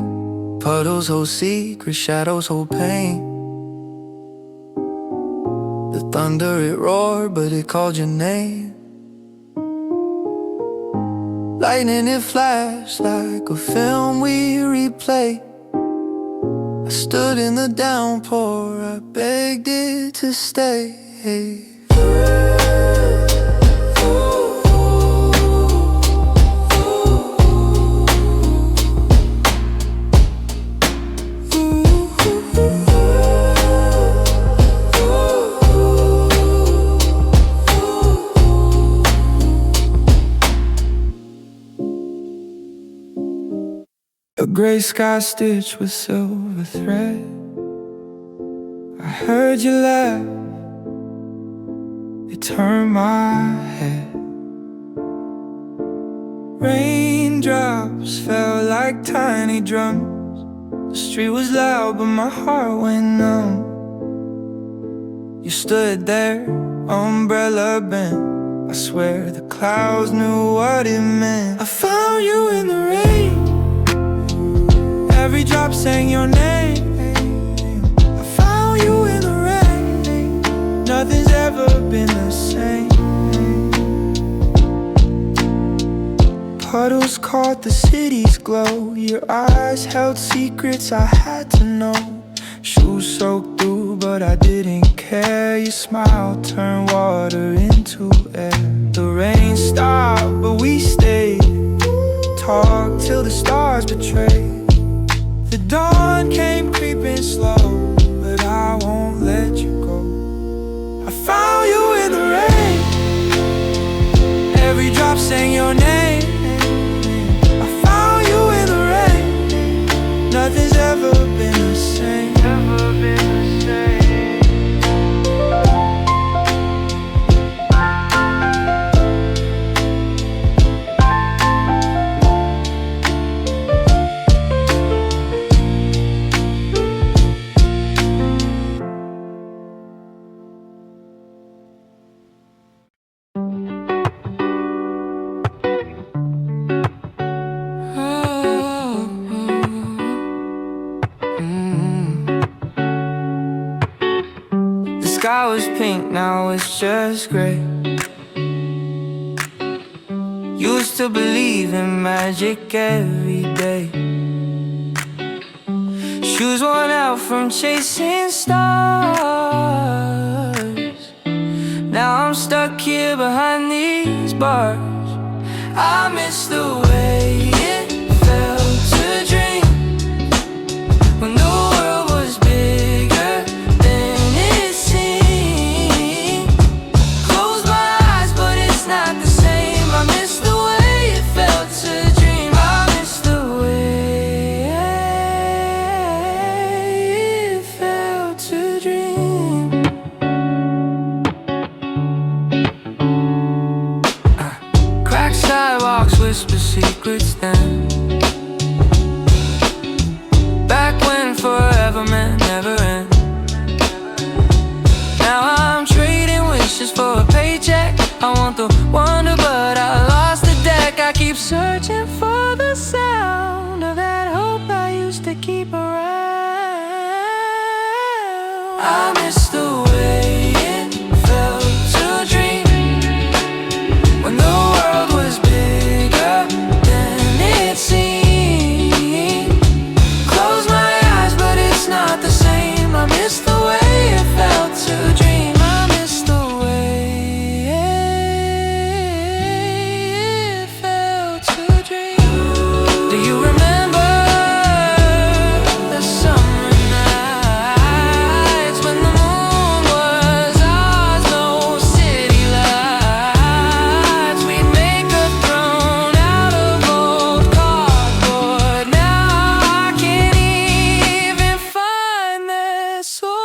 S3: Puddles hold secrets, shadows hold pain. The thunder, it roared, but it called your name. Lightning, it flashed like a film we replay. I stood in the downpour, I begged it to stay. A gray sky stitched with silver thread. I heard you laugh, it turned my head. Raindrops fell like tiny drums. The street was loud, but my heart went numb. You stood there, umbrella bent. I swear the clouds knew what it meant. I found you in the rain. Every drop sang your name. I found you in the rain. Nothing's ever been the same.
S1: Puddles caught the city's glow. Your eyes held secrets I had to know. Shoes soaked through, but I didn't care. Your smile turned water into air. The rain stopped, but we stayed. Talked till the stars betrayed. The dawn came creeping slow, but I won't let you go. I found you in the rain. Every drop sang your name. I found you in the rain. Nothing's ever been the same.
S3: The sky was pink, now it's just gray. Used to believe in magic every day. Shoes worn out from chasing stars. Now I'm stuck here behind these bars. I miss the way it felt to dream when the world was bigger than it seemed. Close my eyes, but it's not the same. I miss the way it felt to dream. I miss the way it felt to dream. Cracked sidewalks whisper secrets then. Back when forever meant never end. Now I'm trading wishes for a paycheck. I want the wonder, but I lost the deck. I keep searching for the sound of that hope I used to keep around. I miss the way it felt to dream when the world was bigger than it seemed. Close my eyes, but it's not the same. I miss the way it felt to dream. I miss the way it felt to dream. Do you remember the summer nights when the moon was ours, no city lights? We'd make a throne out of old cardboard. Now I can't even find that soul.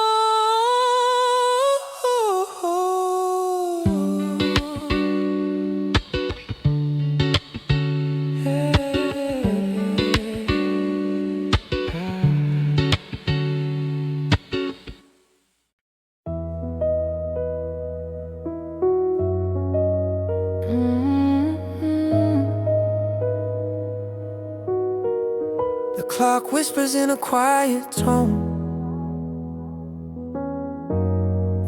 S3: The clock whispers in a quiet tone.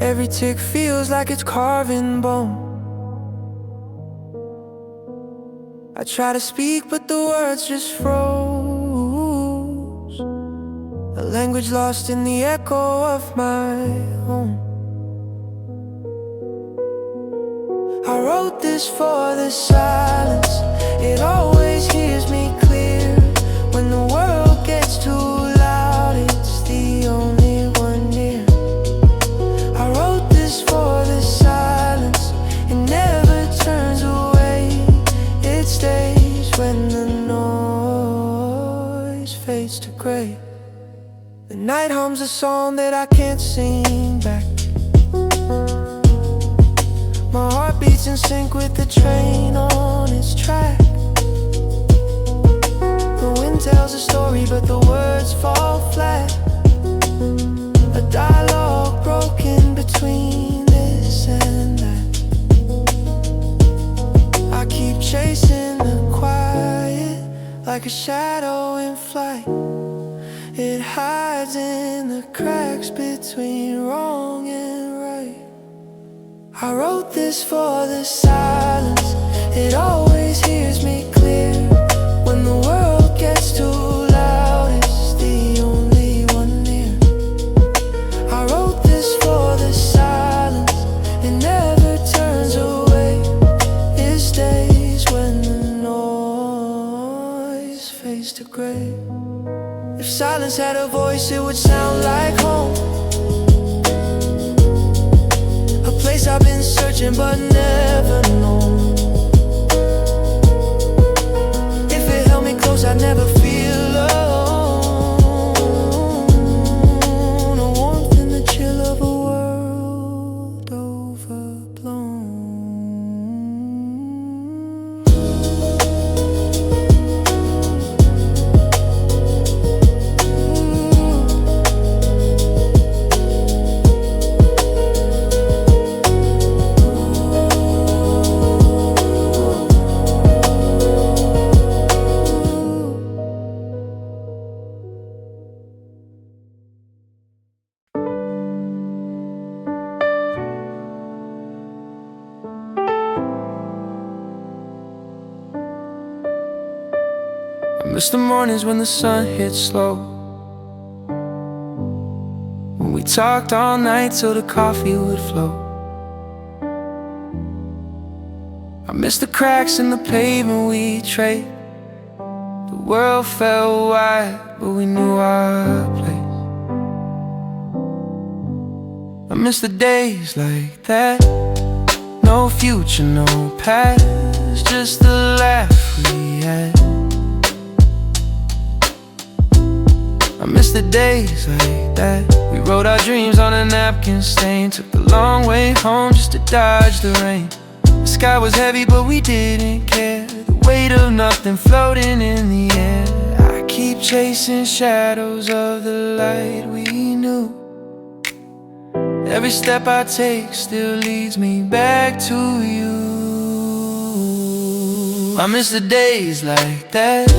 S3: Every tick feels like it's carving bone. I try to speak, but the words just froze. A language lost in the echo of my home. I wrote this for the silence. It always hears me clear. When the world gets too loud, it's the only one near. I wrote this for the silence. It never turns away. It stays when the noise fades to gray. The night hums a song that I can't sing back. My heart beats in sync with the train on its track. The wind tells a story, but the words fall flat. A dialogue broken between this and that. I keep chasing the quiet like a shadow in flight. It hides in the cracks between wrong and right. I wrote this for the silence. It always hears me clear. If silence had a voice, it would sound like home. A place I've been searching but never known. If it held me close, I'd never feel alone. A warmth in the chill of a world overblown. I miss the mornings when the sun hit slow, when we talked all night till the coffee would flow. I miss the cracks in the pavement we trade. The world felt wide, but we knew our place. I miss the days like that. No future, no past, just the laugh we had. I miss the days like that. We wrote our dreams on a napkin stain. Took the long way home just to dodge the rain. The sky was heavy but we didn't care. The weight of nothing floating in the air. I keep chasing shadows of the light we knew. Every step I take still leads me back to you. I miss the days like that.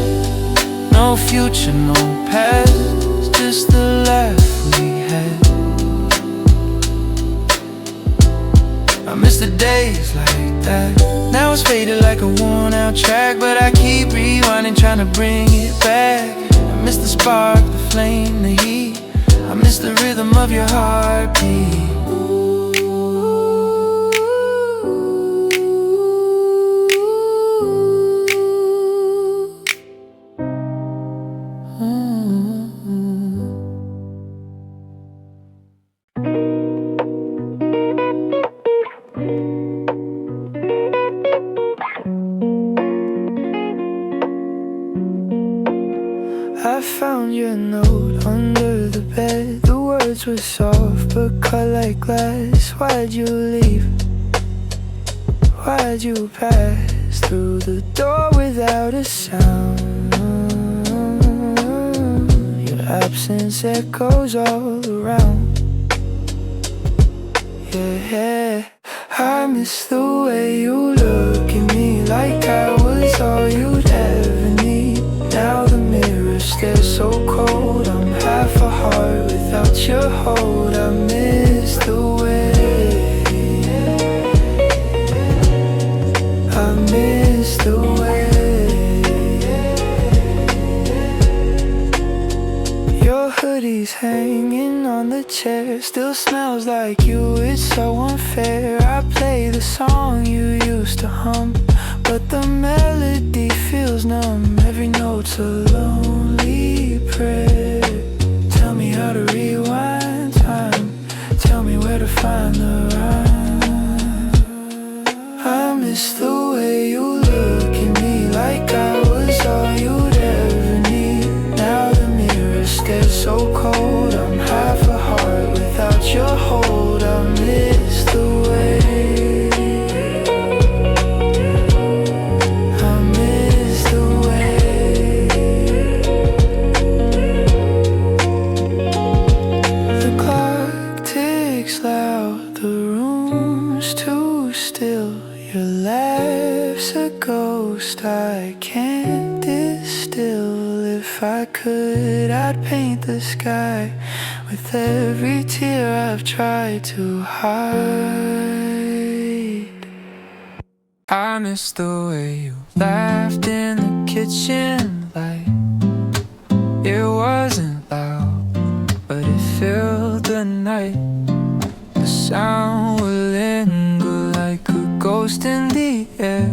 S3: No future, no past, just the laugh we had. I miss the days like that. Now it's faded like a worn out track, but I keep rewinding, trying to bring it back. I miss the spark, the flame, the heat. I miss the rhythm of your heartbeat. I found your note under the bed. The words were soft but cut like glass. Why'd you leave? Why'd you pass through the door without a sound? Your absence echoes all around. Yeah, I miss the way you look at me, like I was all you'd ever need. Now the mirror stares so cold. I'm half a heart without your hold. I miss the way, I miss the way. Your hoodie's hanging on the chair, still smells like you, it's so unfair. I play the song you used to hum, but the melody feels numb. Every note's a lonely prayer. Tell me how to rewind time, tell me where to find the rhyme. I miss the way you look at me, like I was all you'd ever need. Now the mirror stares so cold. I'm half a heart without your hold. I miss the way, I can't distill. If I could, I'd paint the sky with every tear I've tried to hide. I miss the way you laughed in the kitchen light. It wasn't loud, but it filled the night. The sound would linger like a ghost in the air.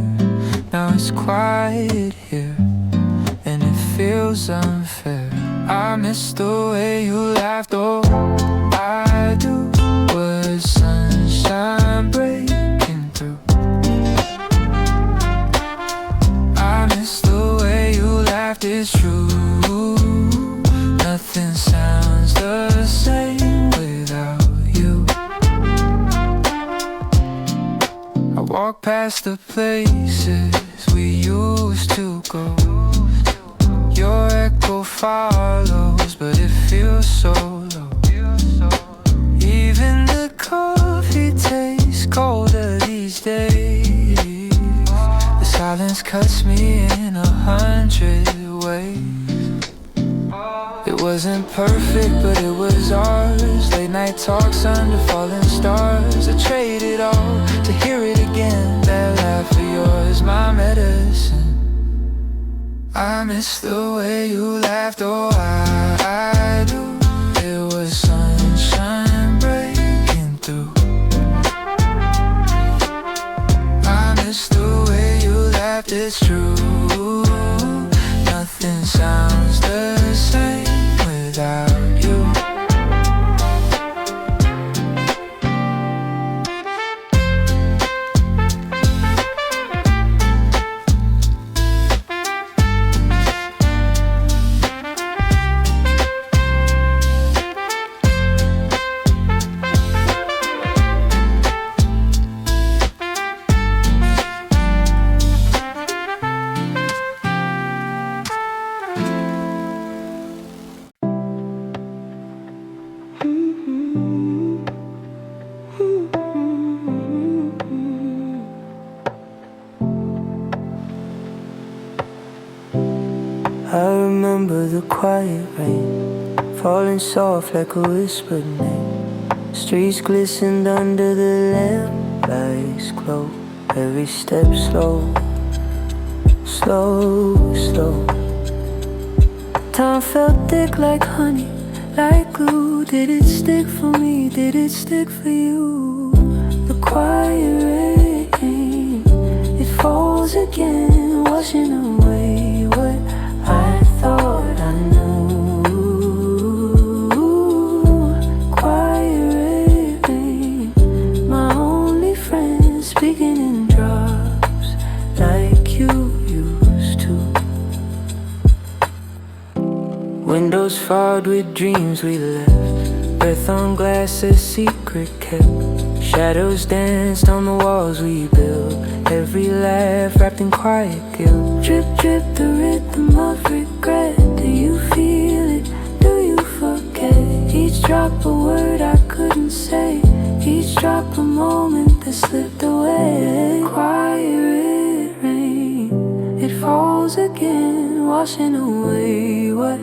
S3: Now it's quiet here, and it feels unfair.
S1: I miss the way you laughed. All I do was sunshine breaking through. I miss the way you laughed, it's true. Nothing sounds the same without you. I walk past the places we used to go. Your echo follows, but it feels so low. Even the coffee tastes colder these days. The silence cuts me in 100 ways. It wasn't perfect, but it was ours. Late night talks under falling stars. I traded all to hear it again. That laugh of yours, my medicine. I miss the way you laughed. Oh, I do. It was sunshine breaking through. I miss the way you laughed, it's true. Nothing sounds the same without you.
S2: I remember the quiet rain falling soft like a whispered name. Streets glistened under the lamplights glow. Every step slow, slow, slow. Time felt thick like honey, like glue. Did it stick for me? Did it stick for you? The quiet rain, it falls again, washing away what I thought I knew. Quiet rain, my only friend, speaking in drops like you used to. Windows fogged with dreams we left, breath on glass, a secret kept. Shadows danced on the walls we built, every laugh wrapped in quiet guilt. Drip, drip, the rhythm of regret. Do you feel it? Do you forget? Each drop a word I couldn't say, each drop a moment that slipped away. Quiet rain, it falls again, washing away what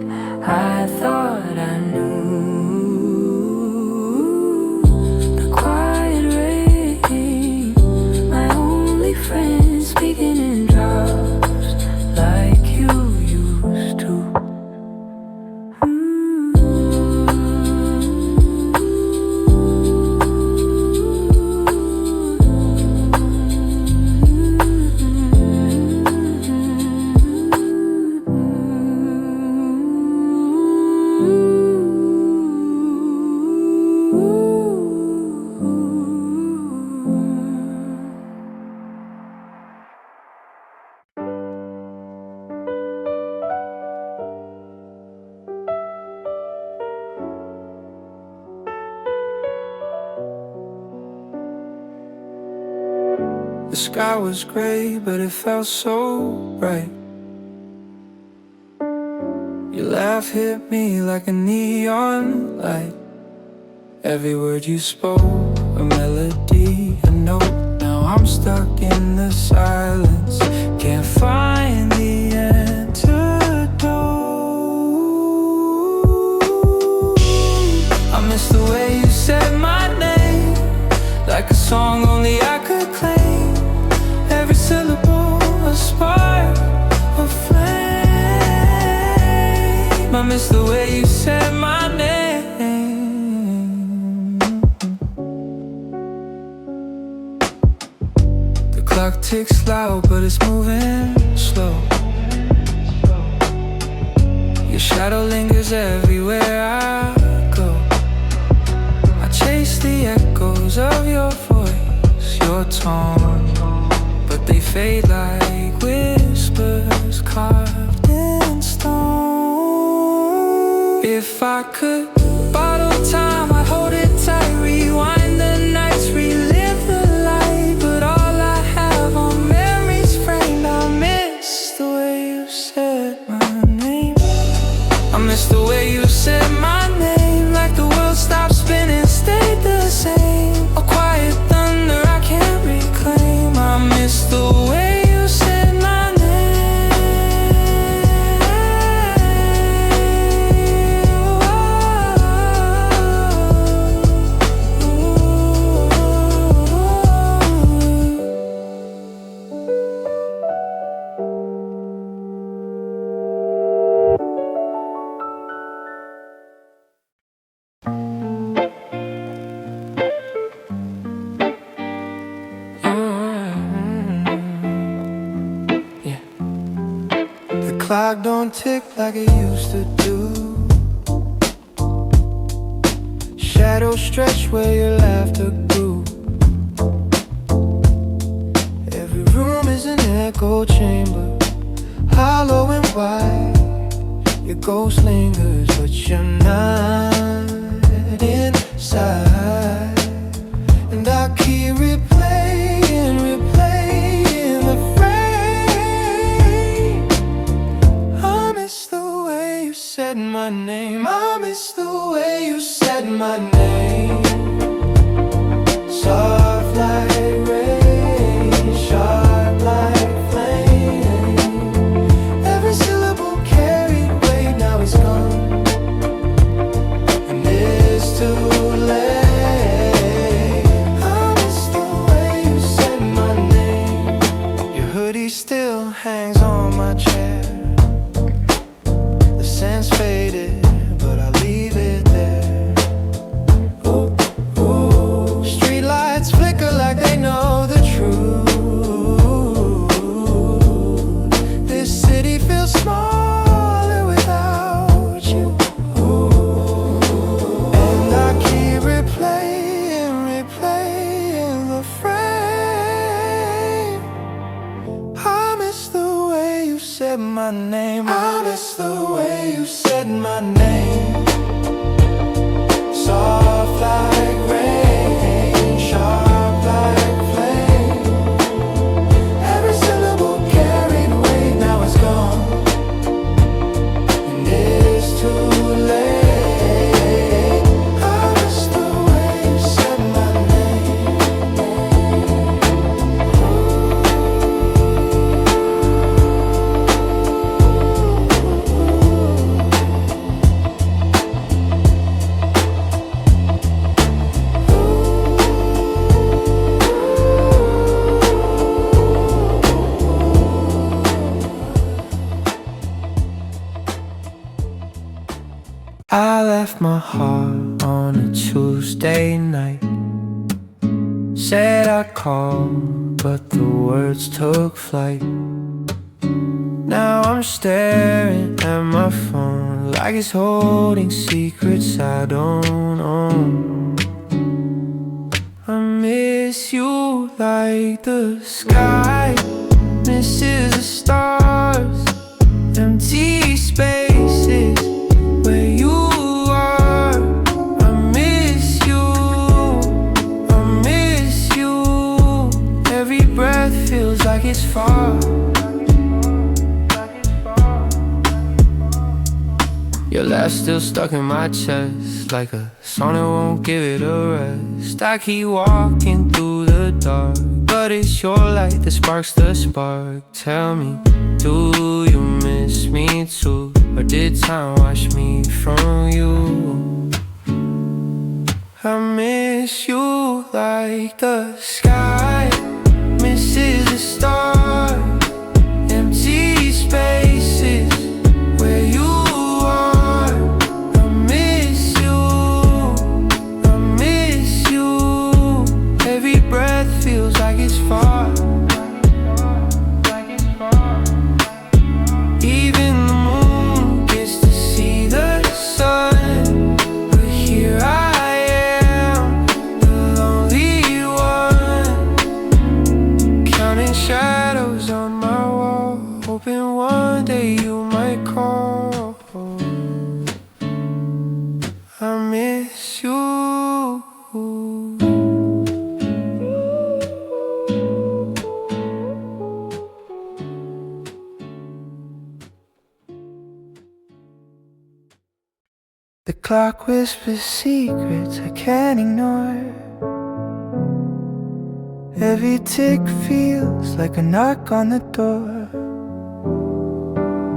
S2: I thought I knew. Friends speaking in drops like you used to.
S1: The sky was gray, but it felt so bright. Your laugh hit me like a neon light. Every word you spoke, a melody, a note. Now I'm stuck in the silence, can't find the antidote. I miss the way you said my name, like a song only I could claim. Every syllable a spark, a flame. I miss the way you said my name. The clock ticks loud, but it's moving slow. Your
S2: shadow lingers everywhere I go. I chase the echoes of your voice, your tone, but they fade like whispers carved in stone. If I could bottle time, I'd hold it tight, rewind the nights, relive the light. But all I have are memories framed. I miss the way you said my name. I miss the way you said my name. Like the world stopped spinning, stayed the same. A quiet thunder I can't reclaim. I miss the way you said my name.
S3: The clock don't tick like it used to do. Shadows stretch where your laughter grew. Every room is an echo chamber, hollow and wide. Your ghost lingers, but you're not inside. And I keep replaying the frame. I miss the way you said my name. I miss the way you said my name. Soft like rain, sharp like flame. Every syllable carried weight, now it's gone, and it's too late. I miss the way you said my name. Your hoodie still hangs on my chair. The scent's faded, but I leave it there. Ooh, ooh. Streetlights flicker like they know the truth. This city feels smaller without you. And I keep replaying the frame. I miss the way you said my name. I miss the way you said my name. Soft like rain, sharp like flame. Every syllable carried weight, now it's gone, and it's too late. I miss the way you said my name. I left my heart on a Tuesday night. Said I'd call, but the words took flight. Now I'm staring at my phone like it's holding secrets I don't own. I miss you like the sky misses the stars. Empty spaces where you are. I miss you, I miss you. Every breath feels like it's far. Your laugh still stuck in my chest, like a song that won't give it a rest. I keep walking through the dark, but it's your light that sparks the spark. Tell me, do you miss me too? Or did time wash me from you? I miss you like the sky misses the stars. Empty spaces where you are. I miss you, I miss you. Every breath feels like it's far. Even the moon gets to see The clock whispers secrets I can't ignore. Every tick feels like a knock on the door.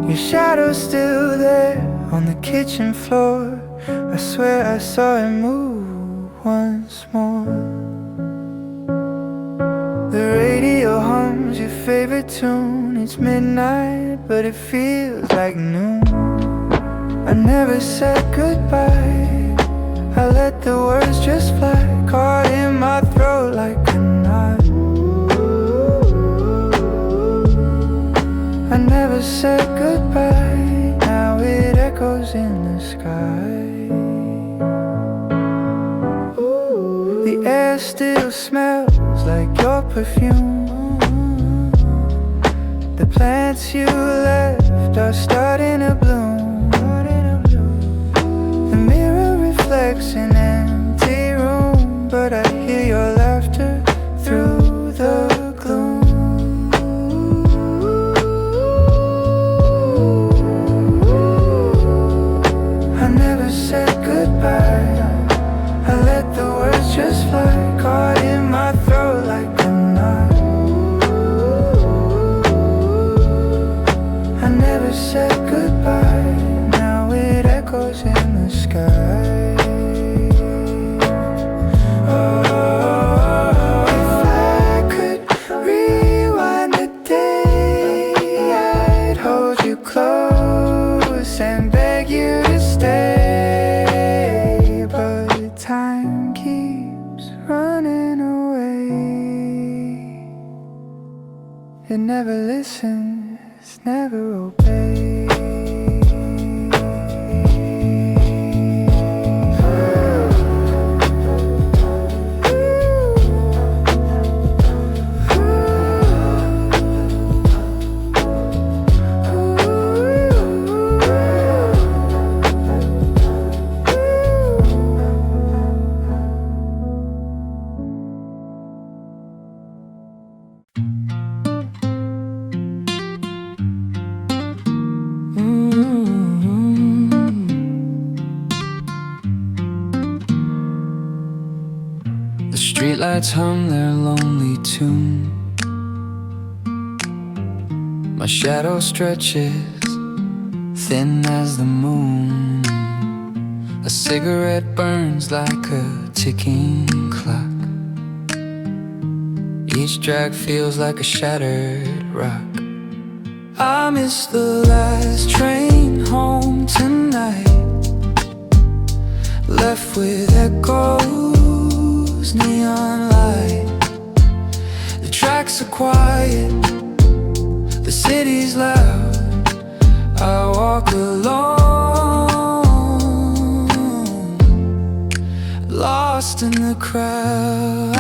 S3: Your shadow's still there on the kitchen floor. I swear I saw it move once more. The radio hums your favorite tune. It's midnight, but it feels like noon. I never said goodbye. I let the words just fly, caught in my throat like a knot. I never said goodbye. Now it echoes in the sky. The air still smells like your perfume. The plants you left are starting to bloom. The mirror reflects an empty room, but I hear your laughter through the gloom. I never said goodbye. I let the words just fly, caught in my throat like a knot. I never said goodbye. Now it echoes in the sky. Oh, if I could rewind the day, I'd hold you close and beg you to stay. But time keeps running away. It never listens, never obeys.
S2: The streetlights hum their lonely tune. My shadow stretches thin as the moon. A cigarette burns like a ticking clock. Each drag feels like a shattered rock. I miss the last train home tonight, left with echoes, neon light. The tracks are quiet, the city's loud. I walk alone, lost in the crowd,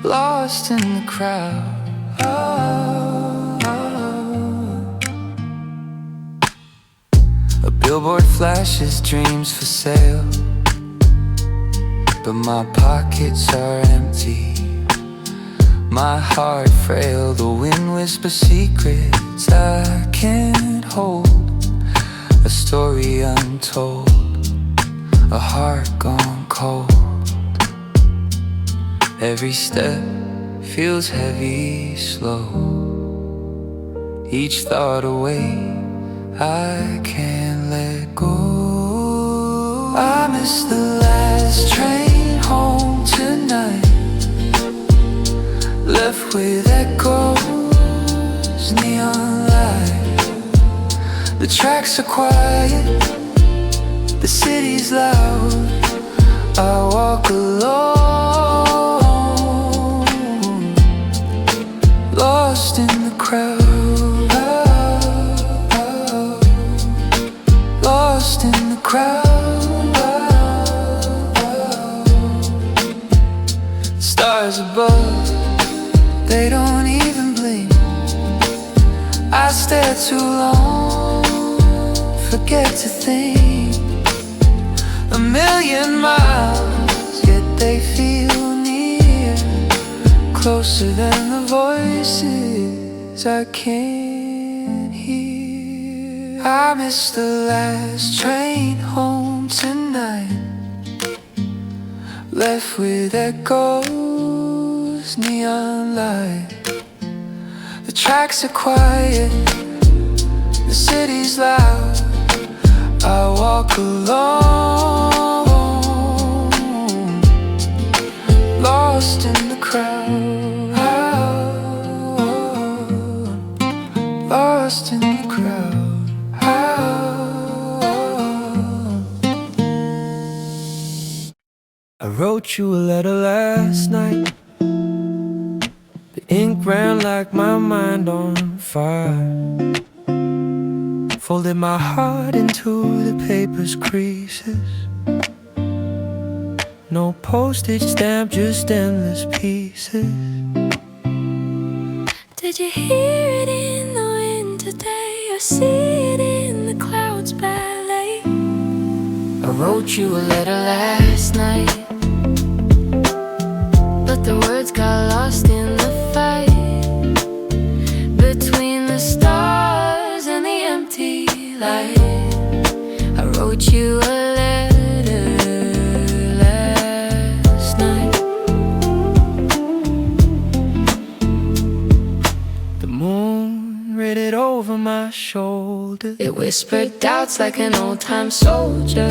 S2: lost in the crowd. A billboard flashes dreams for sale, but my pockets are empty, my heart frail. The wind whispers secrets I can't hold, a story untold, a heart gone cold. Every step feels heavy, slow, each thought away, I can't let go. I miss the last train home tonight, left with echoes, neon light. The tracks are quiet, the city's loud. I walk alone, lost in the crowd, lost in the crowd. Stars above, they don't even blink. I stare too long, forget to think. A million miles, yet they feel near, closer than the voices I can't hear.
S1: I missed the last train home tonight. Left with echoes, neon light. The tracks are quiet, the city's loud. I walk alone, lost in the crowd, lost in the crowd. I wrote you a letter last night. The ink ran like my mind on fire. Folded my heart into the paper's creases. No postage stamp, just endless pieces.
S2: Did you hear it in the wind today, or see it in the clouds ballet?
S4: I wrote you a letter last night, but the words got lost in the fight between the stars and the empty light. I wrote you a letter last night.
S1: The moon read it over my shoulder.
S4: It whispered doubts like an old-time soldier.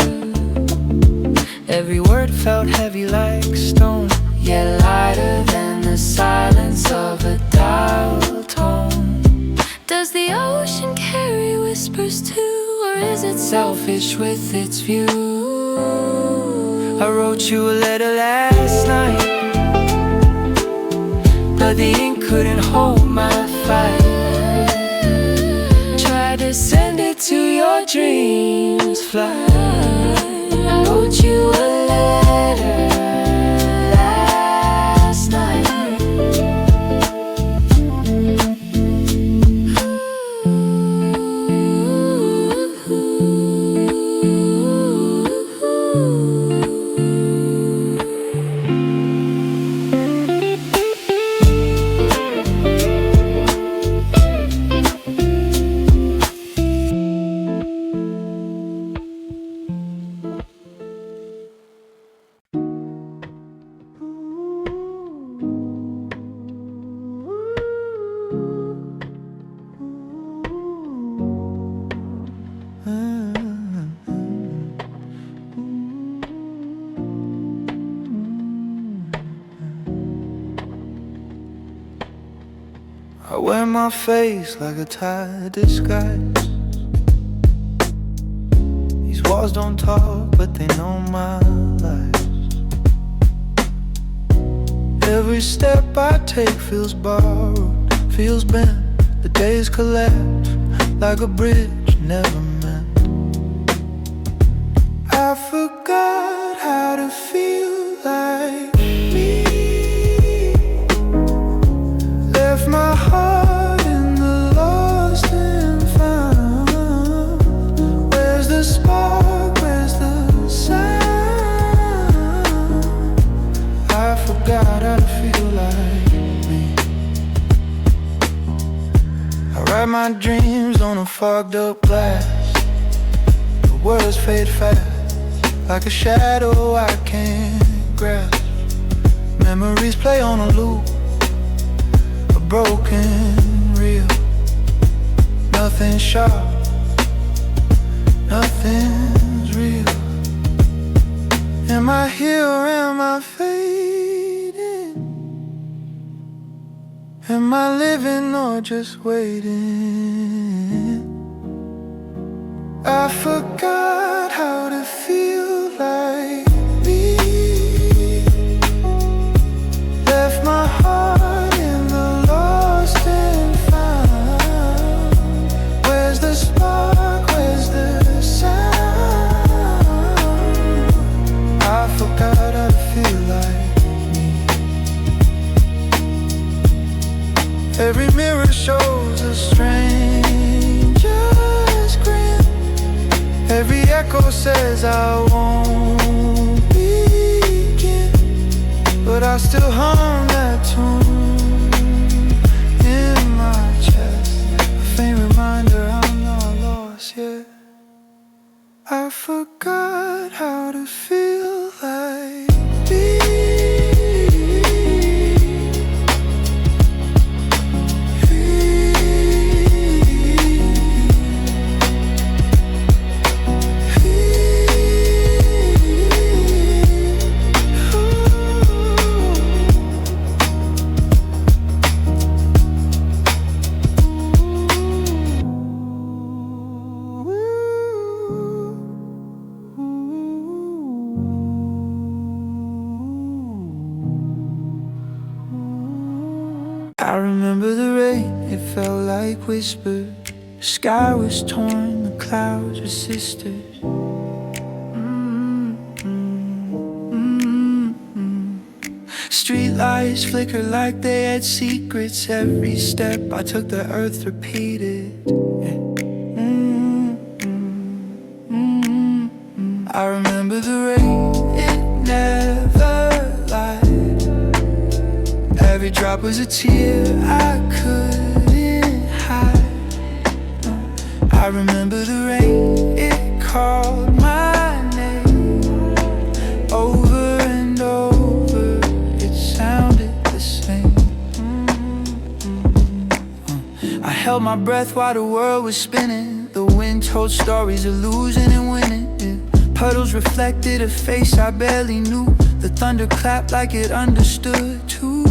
S1: Every word felt heavy like stone,
S4: yet lighter than the silence of a dial tone.
S2: Does the ocean carry whispers too, or is it
S4: Selfish with its view?
S1: I wrote you a letter last night, but the ink couldn't hold my fire.
S4: Tried to send it to your dreams fly. I wrote you a letter last night.
S1: I wear my face like a tired disguise. These walls don't talk, but they know my lies. Every step I take feels borrowed, feels bent. The days collapse like a bridge never meant. I forgot how to feel like me. Left my heart in the lost and found. Where's the spark? Where's the sound? I forgot how to feel like me. I write my dreams on a fogged up glass. The words fade fast like a shadow I can't grasp. Memories play on a loop, a broken reel. Nothing's sharp, nothing's real. Am I here or am I fading? Am I living or just waiting? I forgot how to feel like me. Left my heart in the lost and found. Where's the spark? Where's the sound? I forgot how to feel like me. Every mirror shows a stranger's grin. Every echo says I won't begin, but I still hum that tune in my chest. A faint reminder I'm not lost yet. I forgot how to feel like me.
S2: I remember the rain, it felt like whispers. The sky was torn, the clouds were sisters. Street lights flicker like they had secrets. Every step I took, the earth repeated. I remember the rain, it never lied. Every drop was a tear I couldn't hide. I remember the rain, it called my name. Over and over, it sounded the same. I held my breath while the world was spinning. The wind told stories of losing and winning. Puddles reflected a face I barely knew. The thunder clapped like it understood too.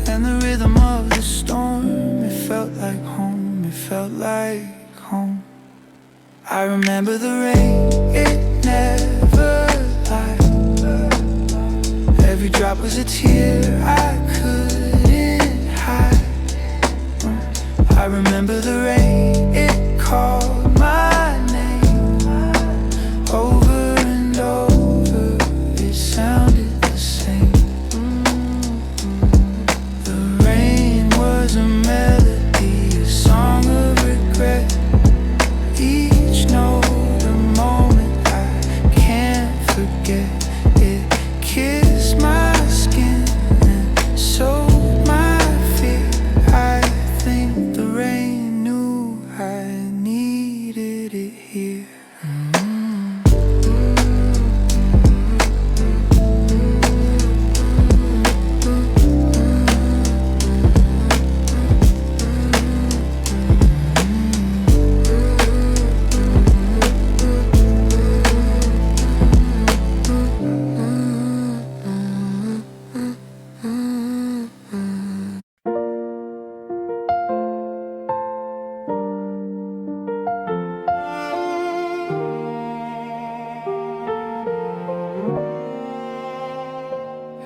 S2: And the rhythm of the storm, it felt like home, it felt like home. I remember the rain, it never lied. Every drop was a tear I couldn't hide. I remember the rain, it called my name. Over and over, it sounded the same. The rain was a melody, a song of regret. Each note a moment I can't forget. It kissed my skin and soaked my fear. I think the rain knew I needed it here.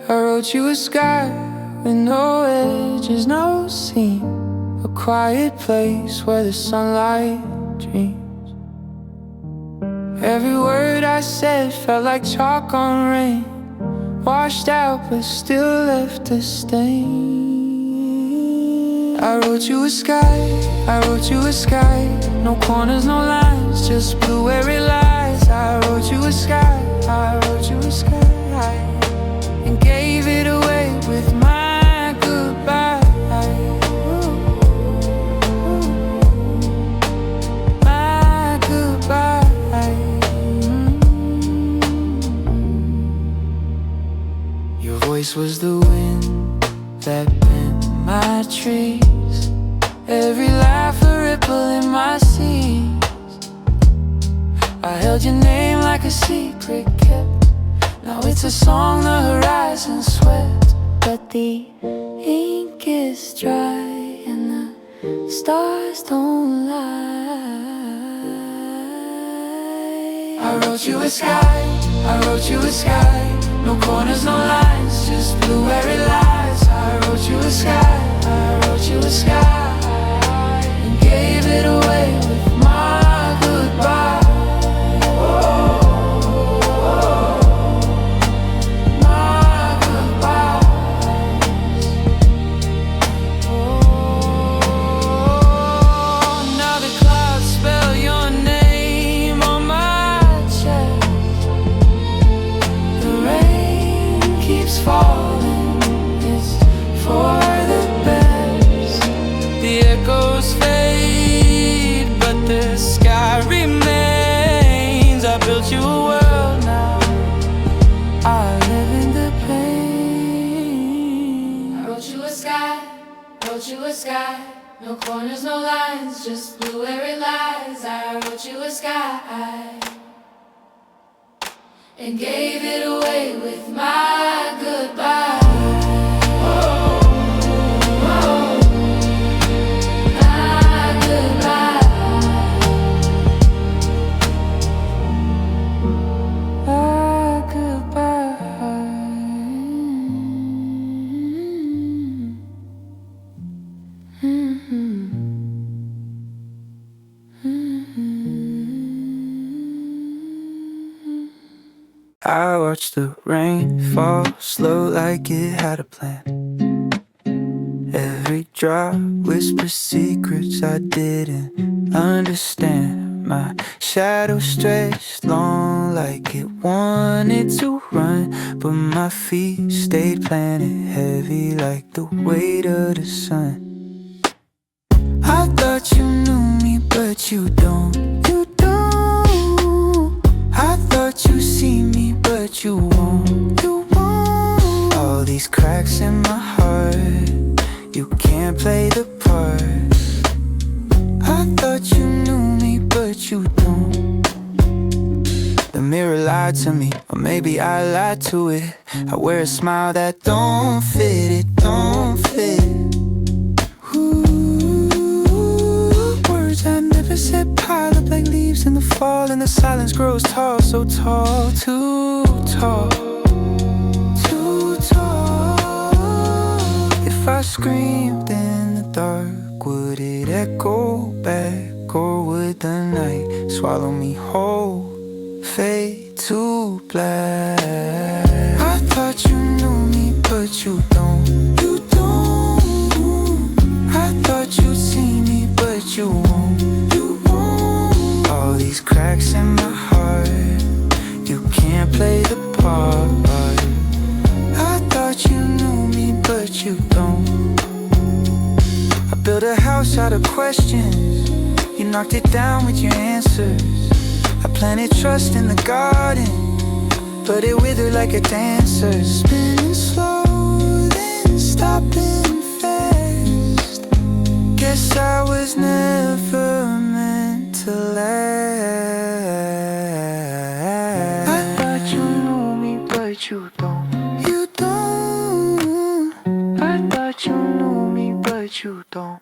S2: I wrote you a sky with no edges, no seam. A quiet place where the sunlight dreams. Every word I said felt like chalk on rain, washed out but still left a stain. I wrote you a sky, I wrote you a sky. No corners, no lines, just blue where it lies. I wrote you a sky, I wrote you a sky, and gave it away with my goodbye. My goodbye. Your voice was the wind that bent my trees. Every laugh a ripple in my seas. I held your name like a secret kept. Now it's a song the horizon swept, but the ink is dry and the stars don't lie. I wrote you a sky, I wrote you a sky. No corners, no lines, just blue where it lies. I wrote you a sky, I wrote you a sky, and gave it away with my goodbye. For the best, the echoes fade, but
S4: sky. No corners, no lines, just blue where it lies. I wrote you a sky and gave it away with my goodbye. Oh, oh, my goodbye. My goodbye.
S2: I watched the rain fall slow like it had a plan. Every drop whispers secrets I didn't understand. My shadow stretched long like it wanted to run, but my feet stayed planted heavy like the weight of the sun. I thought you knew me, but you don't. You don't. I thought you see me, but you won't. You won't. All these cracks in my heart, you can't play the part. I thought you knew me, but you don't. The mirror lied to me, or maybe I lied to it. I wear a smile that don't fit, it don't fit. I never said pile up like leaves in the fall, and the silence grows tall, so tall, too tall, too tall. If I screamed in the dark, would it echo back, or would the night swallow me whole, fade to black? I thought you knew me, but you don't. You don't. I thought you'd see me, but you won't. You won't. All these cracks in my heart, you can't play the part. I thought you knew me, but you don't. I built a house out of questions, you knocked it down with your answers. I planted trust in the garden, but it withered like a dancer. Spinning slow, then stopping fast. Guess I was never meant to last. I thought you knew me, but you don't. You don't. I thought you knew me, but you don't.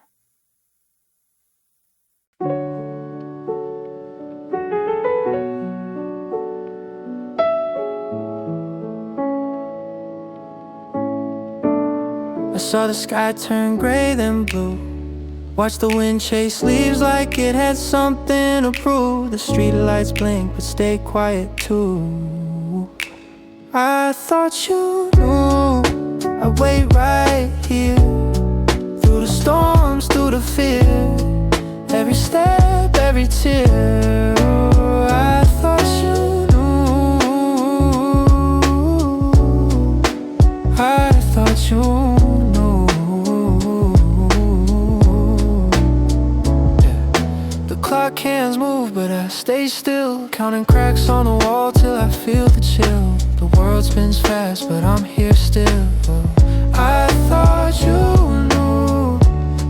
S2: I saw the sky turn gray then blue. Watched the wind chase leaves like it had something to prove. The street lights blink but stay quiet too. I thought you knew I'd wait right here, through the storms, through the fear, every step, every tear. I thought you knew. I thought you knew. Clock hands move, but I stay still, counting cracks on the wall till I feel the chill. The world spins fast, but I'm here still. I thought you knew.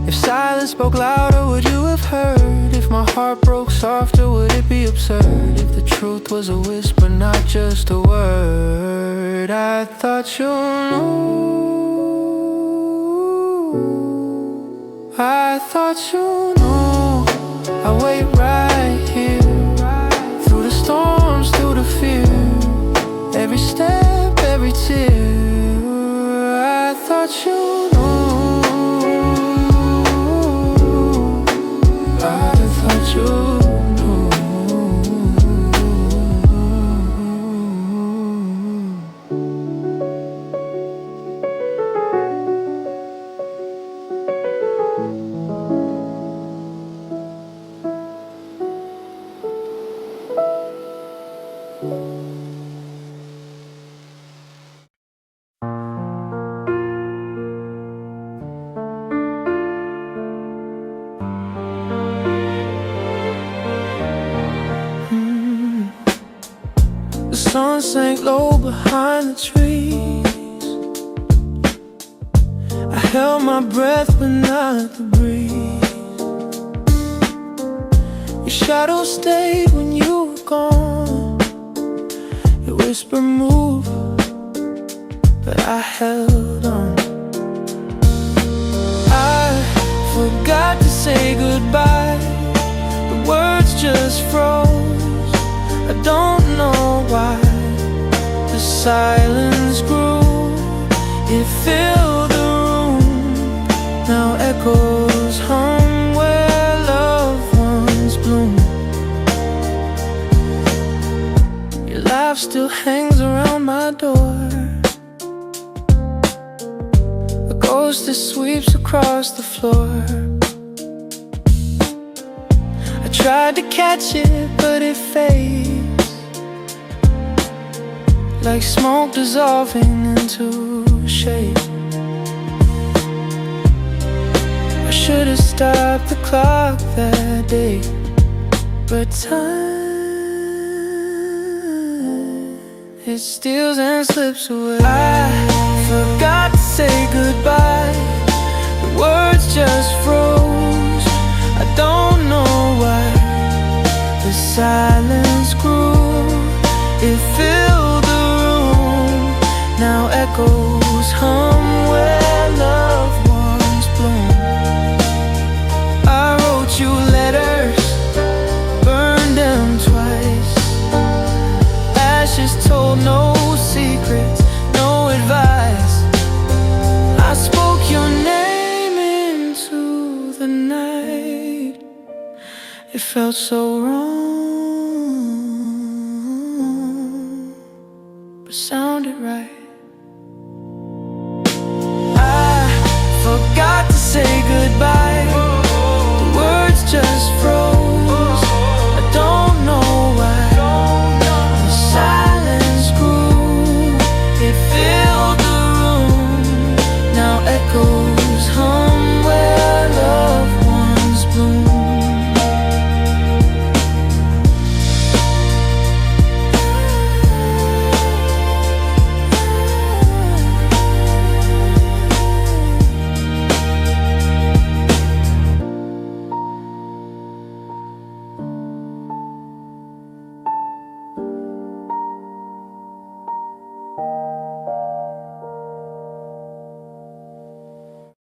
S2: If silence spoke louder, would you have heard? If my heart broke softer, would it be absurd? If the truth was a whisper, not just a word. I thought you knew. I thought you knew. I wait right here, through the storms, through the fear, every step, every tear. I thought you knew. I thought you knew. The sun sank low behind the trees. I
S3: held my breath but not the breeze. Your shadow stayed when you were gone. Your whisper moved, but I held on. I forgot to say goodbye. The words just froze. I don't know why. The silence grew. It filled the room. Now echoes hum where loved ones bloom. Your laugh still hangs around my door. A ghost that sweeps across the floor. I tried to catch it, but it fades like smoke dissolving into shade. I should have stopped the clock that day, but time, it steals and slips away. I forgot to say goodbye. The words just froze. I don't know why. The silence grew. It filled the room. Now echoes hum where loved ones bloom. I wrote you letters, burned them twice. Ashes told no secrets, no advice. I spoke your name into the night. It felt so wrong.